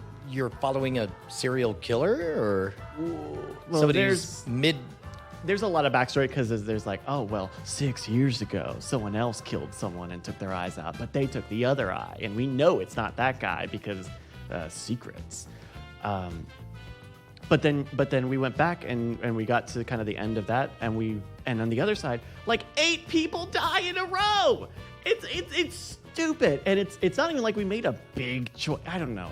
following a serial killer or Well, somebody who's there's a lot of backstory because there's like, oh, well, 6 years ago, someone else killed someone and took their eyes out, but they took the other eye. And we know it's not that guy because secrets. But then we went back and we got to kind of the end of that. And on the other side, like 8 people die in a row. It's stupid. And it's not even like we made a big choice. I don't know.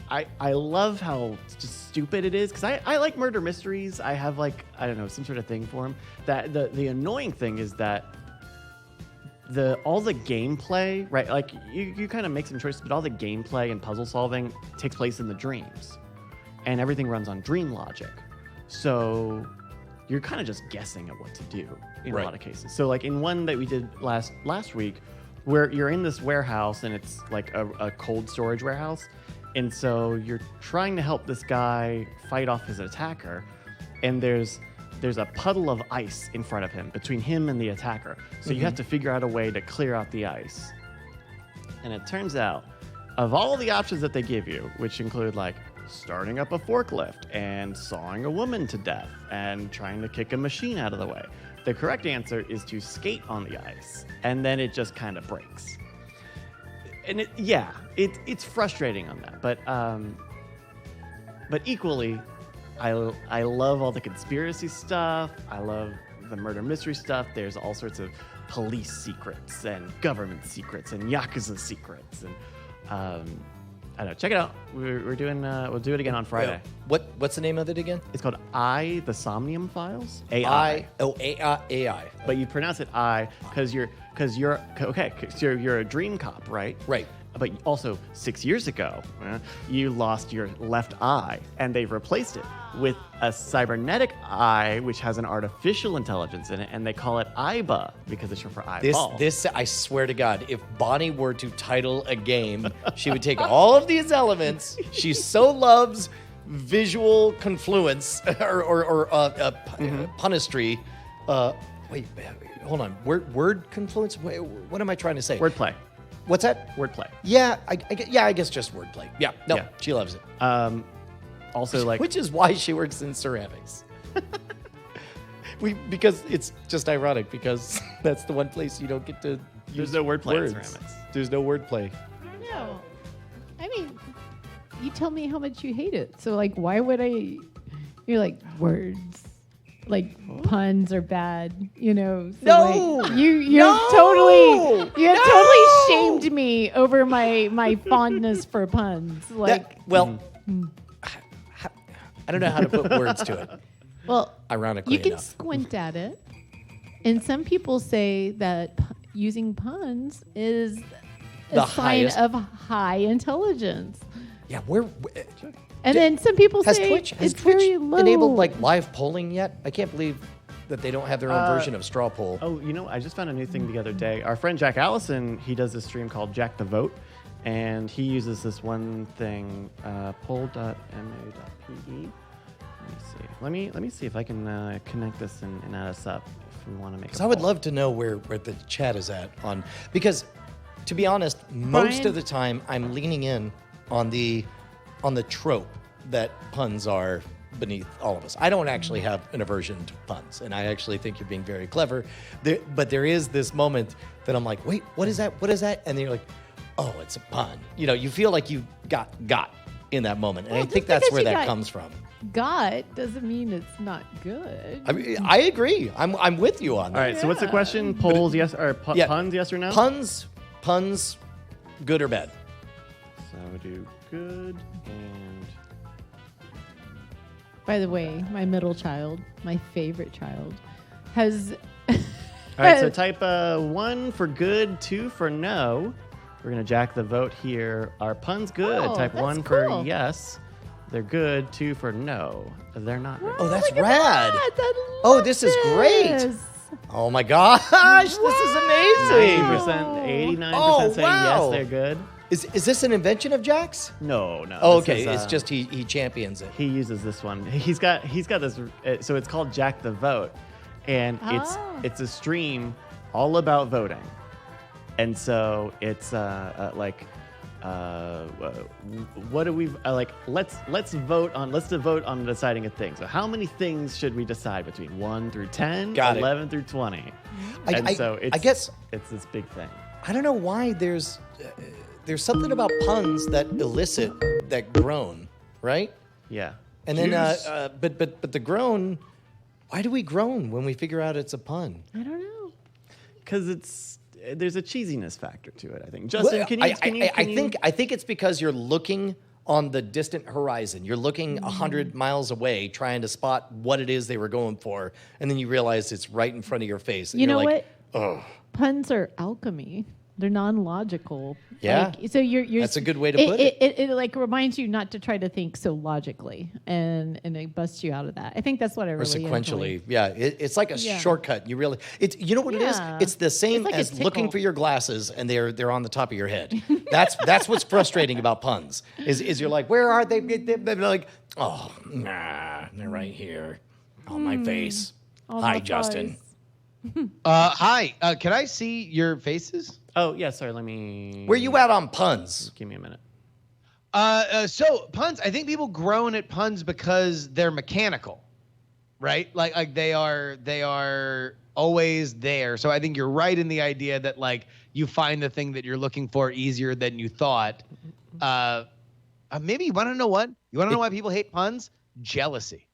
I love how just stupid it is because I like murder mysteries. I have like, I don't know, some sort of thing for them. That the annoying thing is that all the gameplay, right? Like you kind of make some choices, but all the gameplay and puzzle solving takes place in the dreams, and everything runs on dream logic. So you're kind of just guessing at what to do in a lot of cases. So like in one that we did last week, where you're in this warehouse and it's like a cold storage warehouse. And so you're trying to help this guy fight off his attacker, and there's a puddle of ice in front of him, between him and the attacker. So you have to figure out a way to clear out the ice. And it turns out, of all the options that they give you, which include like starting up a forklift and sawing a woman to death and trying to kick a machine out of the way, the correct answer is to skate on the ice, and then it just kind of breaks. And it's frustrating on that, but equally, I love all the conspiracy stuff. I love the murder mystery stuff. There's all sorts of police secrets and government secrets and Yakuza secrets, and I don't know. Check it out. We're doing. We'll do it again on Friday. What's the name of it again? It's called The Somnium Files. AI. Oh, AI. But you pronounce it I because you're a dream cop, right? Right. But also 6 years ago, you lost your left eye, and they've replaced it with a cybernetic eye, which has an artificial intelligence in it, and they call it IBA because it's short for eyeball. This, I swear to God, if Bonnie were to title a game, she would take all of these elements. She so loves visual confluence or punistry. Wait, hold on. Word confluence? Wait, what am I trying to say? Wordplay. What's that? Wordplay. Yeah, I guess just wordplay. Yeah, no, Yeah. she loves it. Also, like, Which is why she works in ceramics. Because it's just ironic because that's the one place you don't get to use there's no wordplay in words. ceramics. There's no wordplay. I don't know. I mean, you tell me how much you hate it. So, like, why would I? You're like, words. Like, puns are bad, you know. So No! Like, you have totally shamed me over my fondness for puns. Like, I don't know how to put words to it. well, Ironically you can enough. squint at it, and some people say that using puns is The a sign highest- of high intelligence. Yeah, And then some people has say Twitch it's very low. enabled like live polling yet? I can't believe that they don't have their own version of straw poll. Oh, you know, I just found a new thing the other day. Our friend Jack Allison, he does this stream called Jack the Vote, and he uses this one thing, poll.ma.pe. Let me see if I can connect this and add us up if we want to make. Because I would love to know where the chat is at on, because to be honest, most Brian? of the time I'm leaning in on the trope that puns are beneath all of us. I don't actually have an aversion to puns, and I actually think you're being very clever. But there is this moment that I'm like, wait, what is that? What is that? And then you're like, oh, it's a pun. You know, you feel like you got in that moment, and Well, I think just that's because where you that got comes from. Got doesn't mean it's not good. I mean, I agree. I'm with you on that. All right. So what's the question? Polls, yes or Yeah. puns, yes or no? Puns, good or bad? So do good and. By the way, my middle child, my favorite child, has. All right. So type 1 for good, 2 for no. We're gonna jack the vote here. Are puns good? Oh, Type that's 1 for cool. yes. They're good. 2 for no. They're not. Good. Oh, that's Look at rad. that. I Oh, love this is great. this. Oh my gosh, this is amazing. 89% Oh, saying wow. yes, they're good. Is this an invention of Jack's? No. Oh, this okay. is, It's just he champions it. he uses this one. He's got this. So it's called Jack the Vote, and it's a stream all about voting, and so it's what do we like? Let's vote on deciding a thing. So how many things should we decide between 1 through 10, Got it. 11 through 20? I guess it's this big thing. I don't know why there's something about puns that elicit that groan, right? Yeah. And then but the groan. Why do we groan when we figure out it's a pun? I don't know. Because there's a cheesiness factor to it. I think. Justin, Well, can you? I think it's because you're looking on the distant horizon. You're looking 100 miles away, trying to spot what it is they were going for, and then you realize it's right in front of your face. And You you're know like, what? oh, Puns are alchemy. They're non-logical. Yeah. So you're. That's a good way to put it. It like reminds you not to try to think so logically, and it busts you out of that. I think that's what I or really sequentially, enjoy. yeah. It's like a shortcut. You really, you know what it is? Yeah. It's the same It's like a as looking tickle. for your glasses, and they're on the top of your head. That's what's frustrating about puns. Is you're like, where are they? They're like, oh, nah, they're right here on my face. All Hi, my Justin. thighs. Hi. Can I see your faces? Oh yeah, sorry. Let me. Where you at on puns? Give me a minute. So puns. I think people groan at puns because they're mechanical, right? Like they are always there. So I think you're right in the idea that like you find the thing that you're looking for easier than you thought. Maybe you want to know what? You want to know why people hate puns? Jealousy.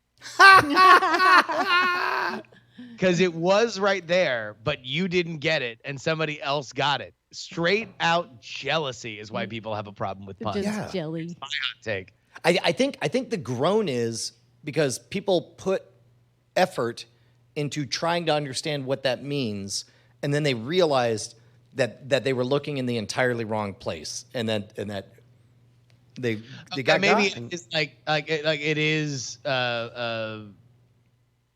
Because it was right there, but you didn't get it, and somebody else got it. Straight out jealousy is why people have a problem with They're puns. just Yeah. jelly. My hot take. I think the groan is because people put effort into trying to understand what that means, and then they realized that they were looking in the entirely wrong place, and that they got maybe got. it's like it is.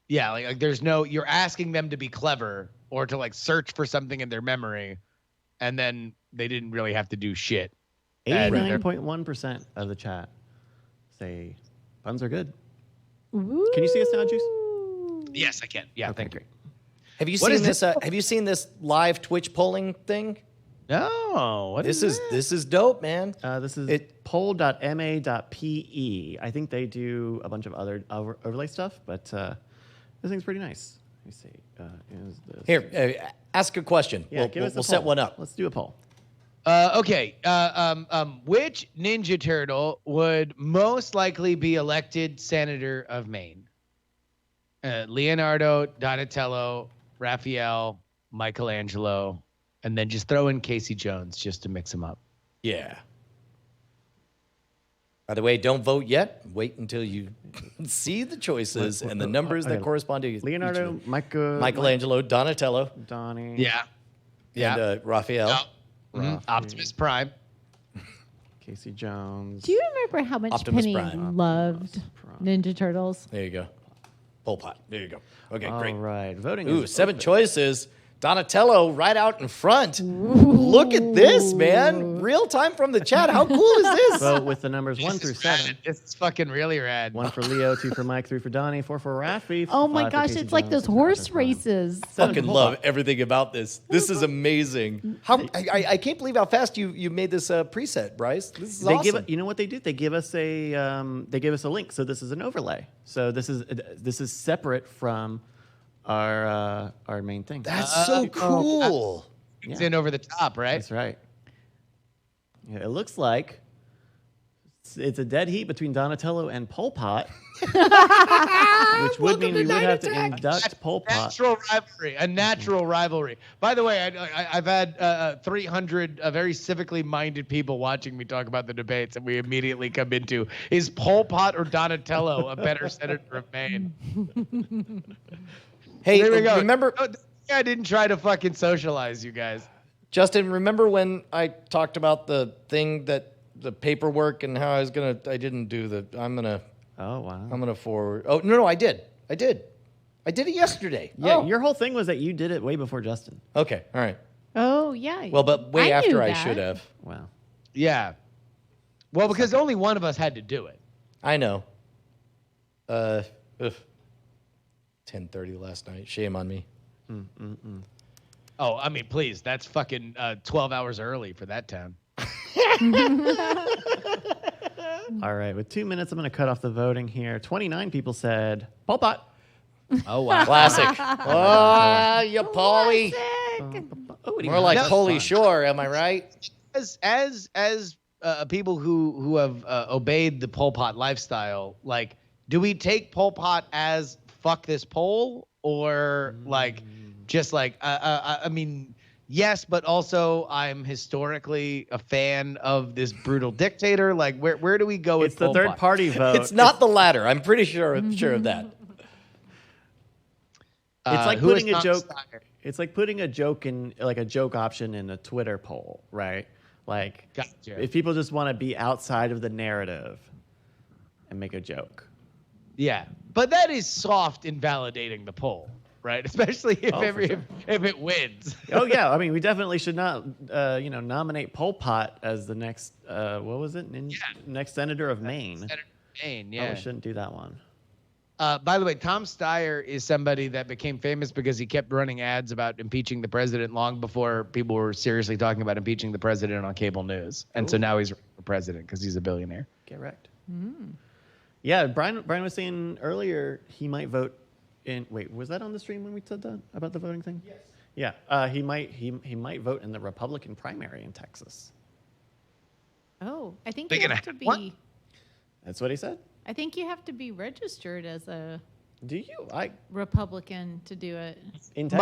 Yeah, like there's no. You're asking them to be clever or to like search for something in their memory, and then they didn't really have to do shit. 89.1% of the chat say puns are good. Ooh. Can you see us now, Juice? Yes, I can. Yeah, Okay, thank great. Have you What seen is this? Have you seen this live Twitch polling thing? you. No, what This is dope, man. This is It- poll.ma.pe. I think they do a bunch of other overlay stuff, but this thing's pretty nice. Let me see. Is this? Here, ask a question. Yeah, give us a we'll set poll. one up. Let's do a poll. Okay. Which Ninja Turtle would most likely be elected senator of Maine? Leonardo, Donatello, Raphael, Michelangelo, and then just throw in Casey Jones just to mix them up. Yeah. By the way, don't vote yet. Wait until you see the choices and the numbers that correspond to each Leonardo, one. Michelangelo, Michelangelo, Donatello, Donnie. Yeah. and Raphael. Optimus Prime. Casey Jones. Do you remember how much Optimus Penny Prime. loved Ninja Turtles? There you go. Pol Pot. There you go. Okay, great. All right. Voting Ooh, is 7 open. choices. Donatello right out in front. Look at this, man. Real time from the chat. How cool is this? Vote with the numbers 1 through 7. It's fucking really rad. 1 for Leo, 2 for Mike, 3 for Donnie, 4 for Rafi. Oh my 5 for gosh, Casey it's like Jones, those 6 for horse Optimus Prime. races. Fucking love everything about this. This is amazing. How I can't believe how fast you made this preset, Bryce. This is They awesome. you know what they did? They give us a link. So this is an overlay. So this is separate from our main thing. That's so cool. It's in over the top, right? That's right. Yeah, it looks like it's a dead heat between Donatello and Pol Pot, which would mean we would have to induct Pol Pot. A natural rivalry. By the way, I've had 300 very civically minded people watching me talk about the debates, and we immediately come into, is Pol Pot or Donatello a better senator of Maine? Hey, There we go. remember, I didn't try to fucking socialize you guys. Justin, remember when I talked about the thing that the paperwork and how I didn't do I'm Oh wow. gonna forward. Oh, no, I did it yesterday. Yeah, Oh. your whole thing was that you did it way before Justin. Okay, all right. Oh yeah. Well, but way I knew after I that. should have. Wow. Yeah. Well, because only one of us had to do it. I know. 10:30 last night. Shame on me. Oh, I mean, please. That's fucking 12 hours early for that town. All right, with 2 minutes, I'm going to cut off the voting here. 29 people said Pol Pot. Oh wow. Classic. Oh, you Paulie. Classic. Oh, it More even like has Paulie fun. Shore, am I right? As people who have obeyed the Pol Pot lifestyle, like, do we take Pol Pot as fuck this poll, or like just like I mean, yes, but also I'm historically a fan of this brutal dictator. Like, where do we go with It's the Pol third Pot? party vote. It's not the latter. I'm pretty sure of that. It's like Who is putting a Tom joke. Steyer? It's like putting a joke in, like a joke option in a Twitter poll, right? Like, Gotcha. if people just want to be outside of the narrative and make a joke. Yeah, but that is soft invalidating the poll, right? Especially if Oh, for sure. if it wins. Oh yeah, I mean, we definitely should not, nominate Pol Pot as the next, what was it? Next senator of Maine. Senator Maine, Oh, yeah. we shouldn't do that one. By the way, Tom Steyer is somebody that became famous because he kept running ads about impeaching the president long before people were seriously talking about impeaching the president on cable news. And so now he's running for president because he's a billionaire. Get wrecked. Yeah, Brian was saying earlier he might vote in. Wait, was that on the stream when we said that about the voting thing? Yes. Yeah, he might vote in the Republican primary in Texas. Oh, I think They're you gonna have to have one? be. That's what he said. I think you have to be registered as a Do you? Republican to do it. In Texas?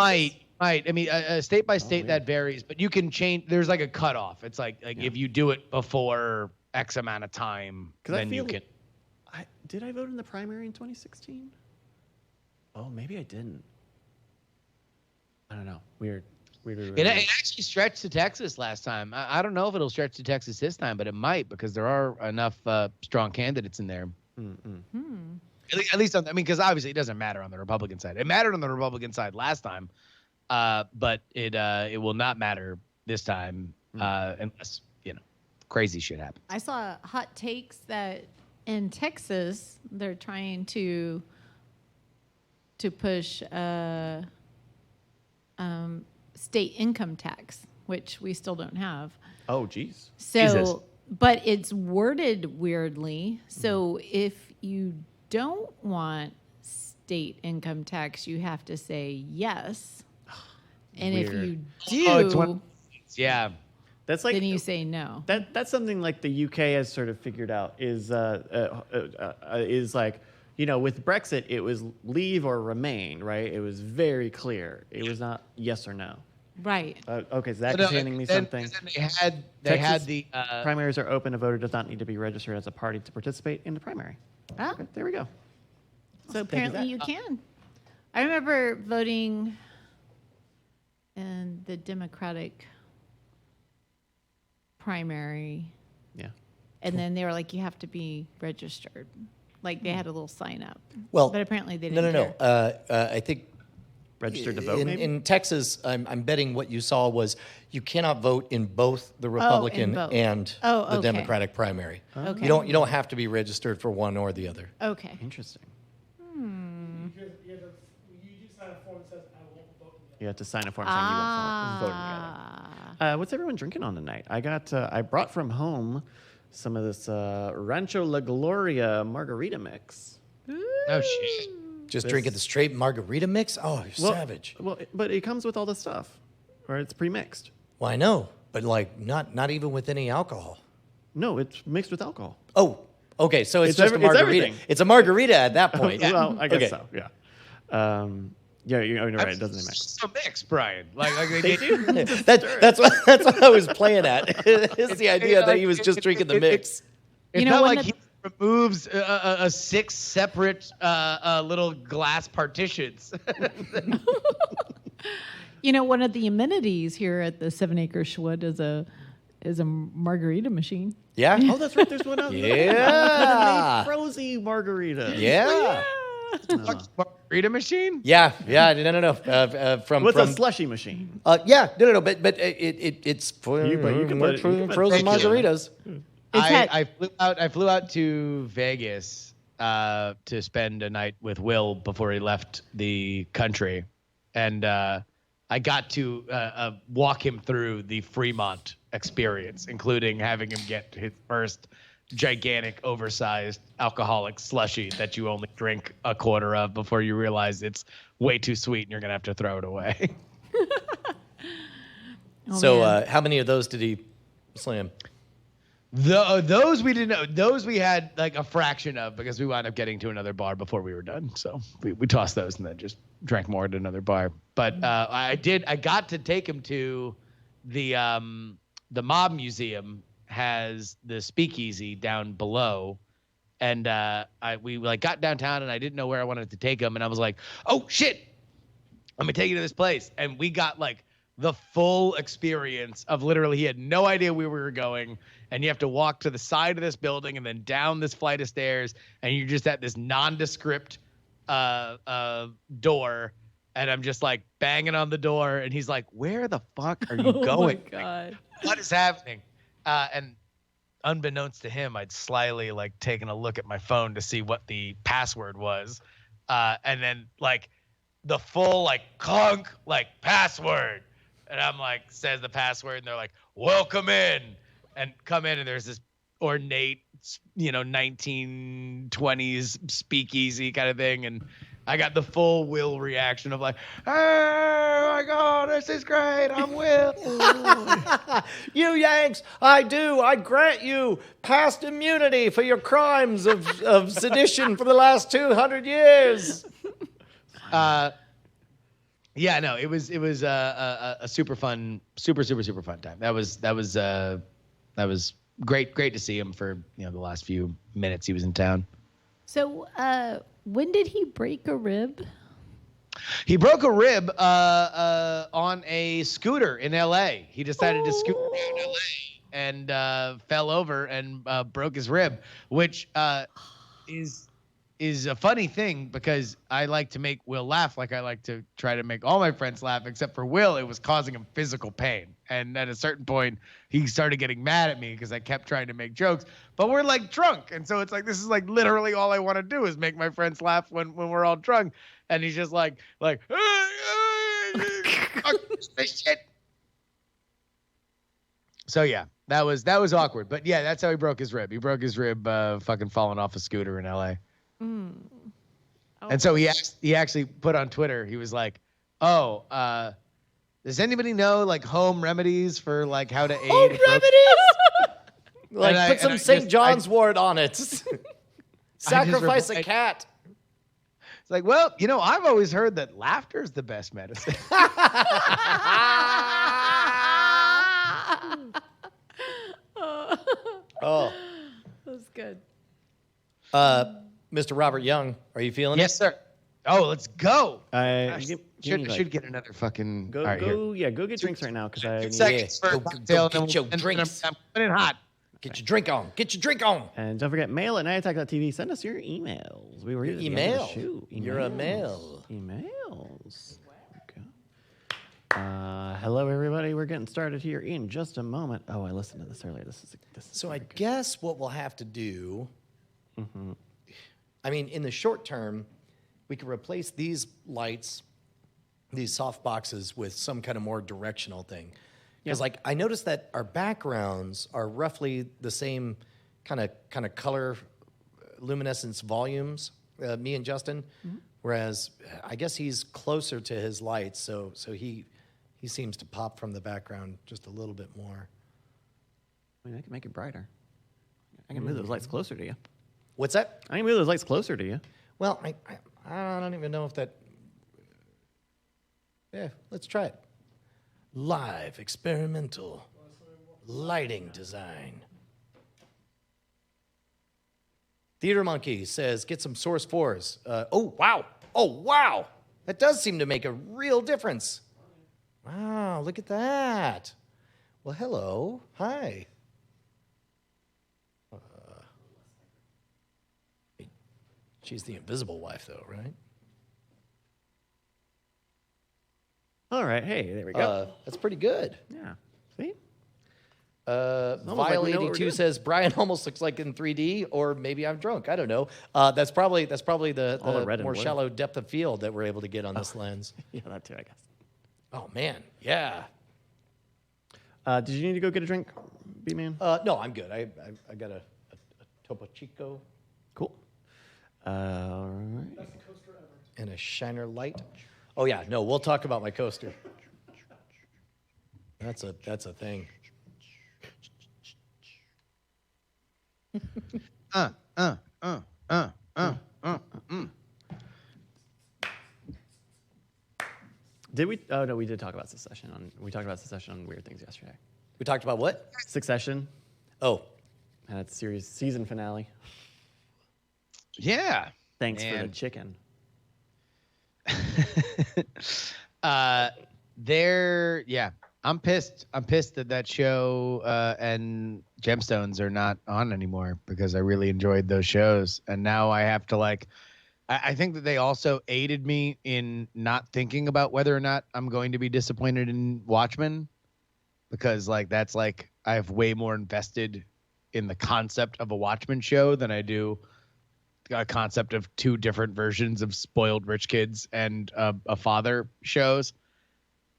Might. I mean, state by state weird. that varies, but you can change. There's like a cutoff. It's like if you do it before X amount of time, 'Cause I then you feel- can. Did I vote in the primary in 2016? Oh, maybe I didn't. I don't know. Weird. It actually stretched to Texas last time. I don't know if it'll stretch to Texas this time, but it might because there are enough strong candidates in there. At least, I mean, because obviously it doesn't matter on the Republican side. It mattered on the Republican side last time, but it will not matter this time unless crazy shit happens. I saw hot takes that in Texas they're trying to push state income tax, which we still don't have. Oh, geez. So, Jesus. but it's worded weirdly. So if you don't want state income tax, you have to say yes. And if Weird. you Oh, it's do, Yeah. That's like then you say no. that's something like the UK has sort of figured out is like, with Brexit it was leave or remain, right? It was very clear. It was not yes or no. Right. Okay, so that handing me something. Then they had the Primaries are open. A voter does not need to be registered as a party to participate in the primary. Ah, Okay, there we go. so apparently you can. I remember voting in the Democratic primary, Yeah. and then they were like, you have to be registered. Like they had a little sign up. Well, But apparently they no, didn't no, care. no. I think Registered to vote, maybe? in Texas, I'm betting what you saw was you cannot vote in both the Republican both. and Oh, the okay. Democratic primary. Okay. You don't have to be registered for one or the other. Okay. Interesting. You You have to sign a form saying you want voting together. What's everyone drinking on tonight? I brought from home some of this Rancho La Gloria margarita mix. oh shit. Just drinking the straight margarita mix? Oh, you're Well- savage. Well, but it comes with all the stuff, or it's pre-mixed. Well, I know, but like not even with any alcohol. No, it's mixed with alcohol. Oh, okay. So it's It's just every- a it's margarita. everything. It's a margarita at that point. Well, I guess Okay. so. Yeah. Yeah, you're right. It doesn't even matter. So mixed, Brian. Like they They did. do. That's what I was playing at. It's the idea that he was just drinking the mix. It's You know, not when like he removes a 6 separate little glass partitions. One of the amenities here at the 7 Acre Schwood is a margarita machine. Yeah. Oh, that's right. There's one out there. Yeah. Frozy margarita. Yeah. Margarita machine? Yeah. No. From What's a slushy machine? No. But it's for You can put it- you can put frozen thank you. margaritas. I flew out to Vegas to spend a night with Will before he left the country, and I got to walk him through the Fremont experience, including having him get his first gigantic, oversized alcoholic slushie that you only drink a quarter of before you realize it's way too sweet and you're going to have to throw it away. Man. How many of those did he slam? Those we didn't know. Those we had like a fraction of because we wound up getting to another bar before we were done. So we tossed those and then just drank more at another bar. But I got to take him to the Mob Museum has the speakeasy down below. And we like got downtown and I didn't know where I wanted to take him. And I was like, oh shit, I'm gonna take you to this place. And we got like the full experience of literally he had no idea where we were going. And you have to walk to the side of this building and then down this flight of stairs. And you're just at this nondescript door. And I'm just like banging on the door. And he's like, where the fuck are you going? Oh my God. Like, what is happening? And unbeknownst to him, I'd slyly like taken a look at my phone to see what the password was. And then like the full like clunk, like password. And I'm like, says the password. And they're like, welcome in. And come in and there's this ornate, 1920s speakeasy kind of thing. And I got the full Will reaction of like, oh my God, this is great. I'm Will. You Yanks, I grant you past immunity for your crimes of sedition for the last 200 years. Yeah, no, it was a super fun, super fun time. That was great to see him for the last few minutes he was in town. So, when did he break a rib? He broke a rib on a scooter in L.A. He decided to scooter down L.A. and fell over and broke his rib, which is a funny thing because I like to make Will laugh like I like to try to make all my friends laugh, except for Will, it was causing him physical pain. And at a certain point, he started getting mad at me because I kept trying to make jokes. But we're like drunk. And so it's like, this is like literally all I want to do is make my friends laugh when we're all drunk. And he's just like, fuck this shit. So yeah, that was awkward. But yeah, that's how he broke his rib. He broke his rib fucking falling off a scooter in LA. Oh. And so he actually put on Twitter, he was like, does anybody know like home remedies for like how to aid? Home remedies? Like put some St. John's wort on it. Sacrifice a cat. It's like, well, I've always heard that laughter is the best medicine. Oh. That's good. Mr. Robert Young, are you feeling it? Yes, sir. Oh, let's go. Should get another fucking. Go, all right, go, yeah, go get drinks right now because I need. Seconds for Go a cocktail, get your drinks. I'm putting it hot. Get your drink on. Get your drink on. And don't forget, mail at nightattack.tv. Send us your emails. We were here. Email. Emails. You're a mail. Emails. Okay. Hello, everybody. We're getting started here in just a moment. Oh, I listened to this earlier. This is So I guess what we'll have to do. Mm-hmm. I mean, in the short term, we could replace these lights, these soft boxes, with some kind of more directional thing. Because, like, I noticed that our backgrounds are roughly the same kind of color, luminescence volumes, me and Justin. Mm-hmm. Whereas I guess he's closer to his lights, so he seems to pop from the background just a little bit more. I mean, I can make it brighter. I can move those lights closer to you. What's that? I can move those lights closer to you. Well, I don't even know if that... Yeah, let's try it. Live experimental lighting design. Theater Monkey says, get some Source 4s. Oh, wow. That does seem to make a real difference. Wow, look at that. Well, hello. Hi. She's the invisible wife, though, right? All right. Hey, there we go. That's pretty good. Yeah. See? Vile82 says Brian almost looks like in 3D, or maybe I'm drunk. I don't know. That's probably the red and more blue. shallow depth of field that we're able to get on this lens. Yeah, that too, I guess. Oh man, yeah. Did you need to go get a drink, B-Man? No, I'm good. I got a Topo Chico. Cool. All right. Best coaster ever. And a Shiner Light. Oh yeah, no, we'll talk about my coaster. That's a thing. Did we? Oh no, we did talk about Succession. We talked about Succession on Weird Things yesterday. We talked about what? Succession Oh, and its season finale. Yeah. Thanks for the Man. chicken. Yeah. I'm pissed. I'm pissed that show and Gemstones are not on anymore because I really enjoyed those shows. And now I have to I think that they also aided me in not thinking about whether or not I'm going to be disappointed in Watchmen because that's I have way more invested in the concept of a Watchmen show than I do a concept of two different versions of spoiled rich kids and a father shows.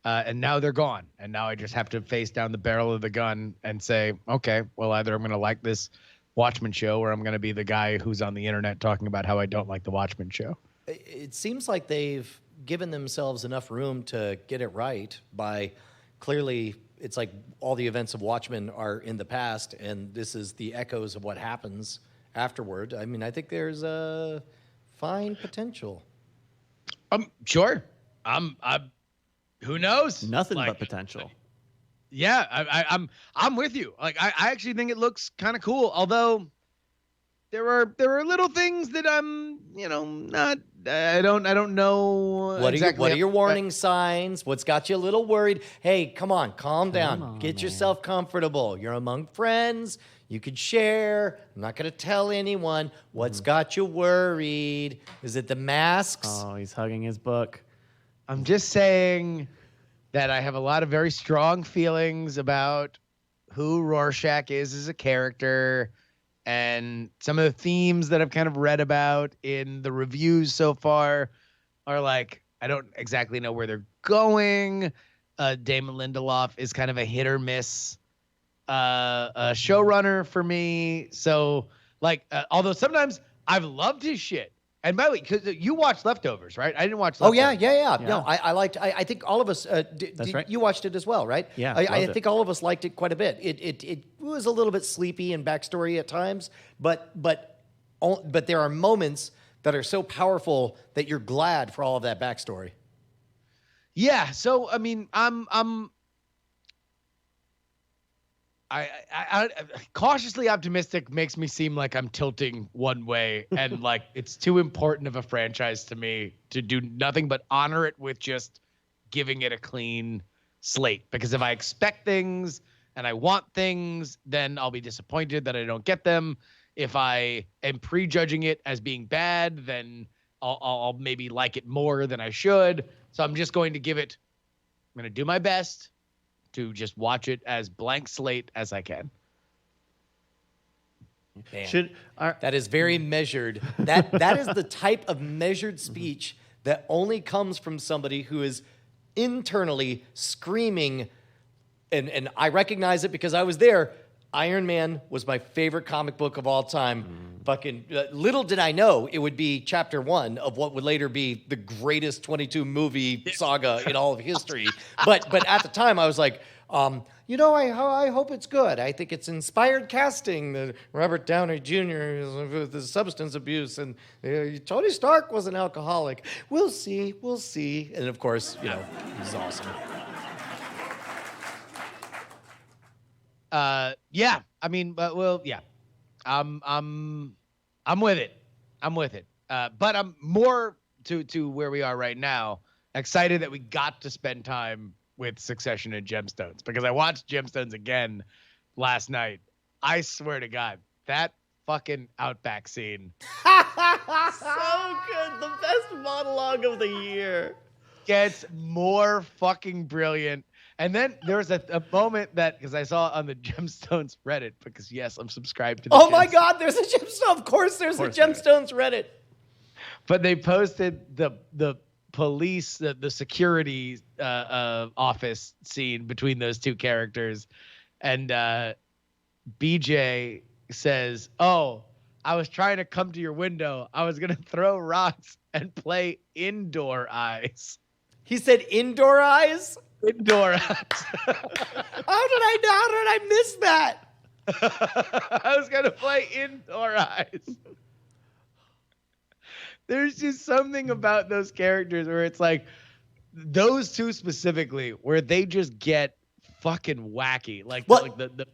And now they're gone. And now I just have to face down the barrel of the gun and say, okay, well, either I'm going to like this Watchmen show or I'm going to be the guy who's on the internet talking about how I don't like the Watchmen show. it seems like they've given themselves enough room to get it right by clearly it's like all the events of Watchmen are in the past and this is the echoes of what happens afterward. I mean, I think there's a fine potential. Sure. Who knows? Nothing but potential. Yeah, I'm with you. I actually think it looks kind of cool. Although there are little things that I'm, not. I don't know. What are your warning signs? What's got you a little worried? Hey, come on, calm down. on, Get man. yourself comfortable. You're among friends. You could share. I'm not going to tell anyone. What's got you worried? Is it the masks? Oh, he's hugging his book. I'm just saying that I have a lot of very strong feelings about who Rorschach is as a character and some of the themes that I've kind of read about in the reviews so far are I don't exactly know where they're going. Damon Lindelof is kind of a hit or miss showrunner for me. So although sometimes I've loved his shit. And by the way, because you watched Leftovers, right? I didn't watch Oh Leftovers. yeah. No, I liked. I think all of us. That's right. You watched it as well, right? Yeah, I loved it. think all of us liked it quite a bit. It was a little bit sleepy in backstory at times, but there are moments that are so powerful that you're glad for all of that backstory. Yeah. So I mean, I'm cautiously optimistic makes me seem like I'm tilting one way and it's too important of a franchise to me to do nothing but honor it with just giving it a clean slate. Because if I expect things and I want things, then I'll be disappointed that I don't get them. If I am prejudging it as being bad, then I'll maybe like it more than I should. So I'm just going to I'm going to do my best to just watch it as blank slate as I can. Man, that is very measured. That is the type of measured speech that only comes from somebody who is internally screaming, and I recognize it because I was there. Iron Man was my favorite comic book of all time. Fucking little did I know it would be chapter 1 of what would later be the greatest 22 movie saga in all of history. But at the time I was like, I hope it's good. I think it's inspired casting. That Robert Downey Jr. with his substance abuse and Tony Stark was an alcoholic. We'll see. And of course, he's awesome. Yeah. I mean, yeah. I'm with it. But I'm more to where we are right now, excited that we got to spend time with Succession and Gemstones because I watched Gemstones again last night. I swear to God, that fucking Outback scene. So good. The best monologue of the year. Gets more fucking brilliant. And then there was a moment that, because I saw on the Gemstones Reddit, because yes, I'm subscribed to the Oh my God, there's a Gemstone. Of course there's a course there is. Gemstones Reddit. But they posted the police, the security office scene between those two characters, and BJ says, "Oh, I was trying to come to your window. I was gonna throw rocks and play indoor eyes." He said indoor eyes? Indoor eyes. How did I miss that? I was gonna play indoor eyes. There's just something about those characters where it's like those two specifically, where they just get fucking wacky. Like, What? the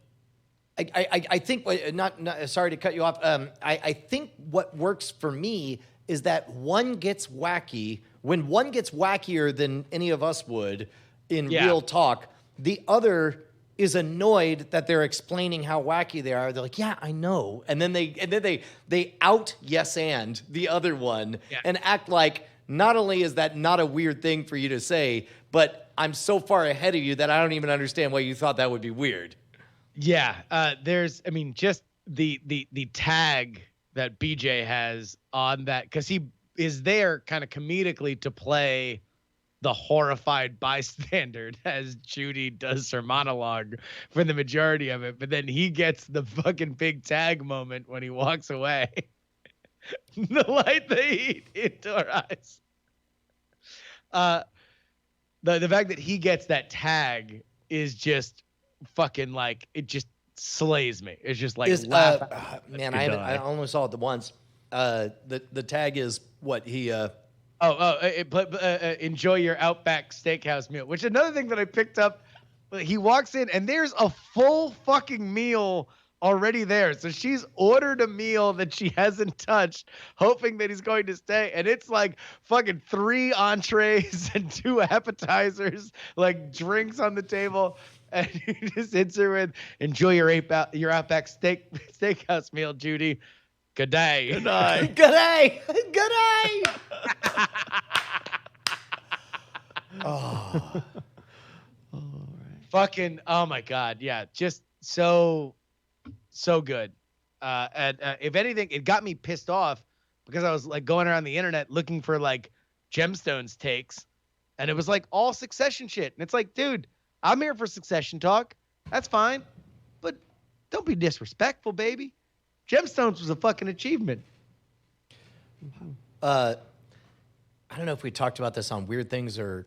I think not sorry to cut you off. I think what works for me is that one gets wacky when one gets wackier than any of us would in real talk. The other is annoyed that they're explaining how wacky they are. They're like, "Yeah, I know," and then they out yes and the other one and act like not only is that not a weird thing for you to say, but I'm so far ahead of you that I don't even understand why you thought that would be weird. Yeah, just the tag that BJ has on that, because he is there kind of comedically to play the horrified bystander as Judy does her monologue for the majority of it, but then he gets the fucking big tag moment when he walks away. The light they eat indoor eyes. The fact that he gets that tag is just fucking like, it just slays me. It's just like, man, I only saw it the once. The tag is what he. Enjoy your Outback Steakhouse meal. Which another thing that I picked up. He walks in and there's a full fucking meal already there. So she's ordered a meal that she hasn't touched, hoping that he's going to stay. And it's like fucking 3 entrees and 2 appetizers, like drinks on the table. And he just hits her with, "Enjoy your Outback Steakhouse meal, Judy. Good day." Good night. Good day. Good day. Oh. Fucking, oh my God. Yeah. Just so good. And if anything, it got me pissed off because I was like going around the internet looking for like Gemstones takes, and it was like all Succession shit. And it's like, dude, I'm here for Succession talk. That's fine. But don't be disrespectful, baby. Gemstones was a fucking achievement. I don't know if we talked about this on Weird Things or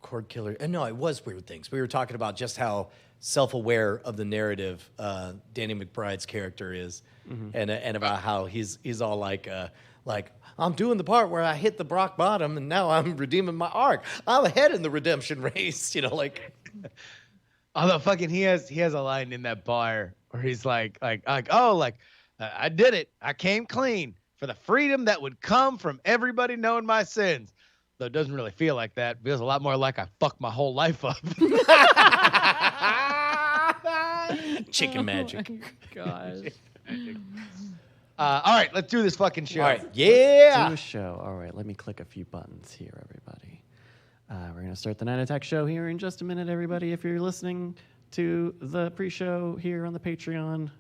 Cord Killer. No, it was Weird Things. We were talking about just how self-aware of the narrative Danny McBride's character is, and about how he's all like I'm doing the part where I hit the rock bottom and now I'm redeeming my arc. I'm ahead in the redemption race, like. Although fucking he has a line in that bar where he's like I did it. I came clean for the freedom that would come from everybody knowing my sins. Though it doesn't really feel like that. It feels a lot more like I fucked my whole life up. Chicken magic. Gosh. All right, let's do this fucking show. All right, yeah. Do a show. All right, let me click a few buttons here, everybody. We're going to start the Night Attack show here in just a minute, everybody. If you're listening to the pre-show here on the Patreon,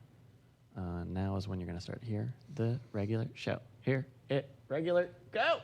now is when you're going to start here, the regular show. Here, regular, go!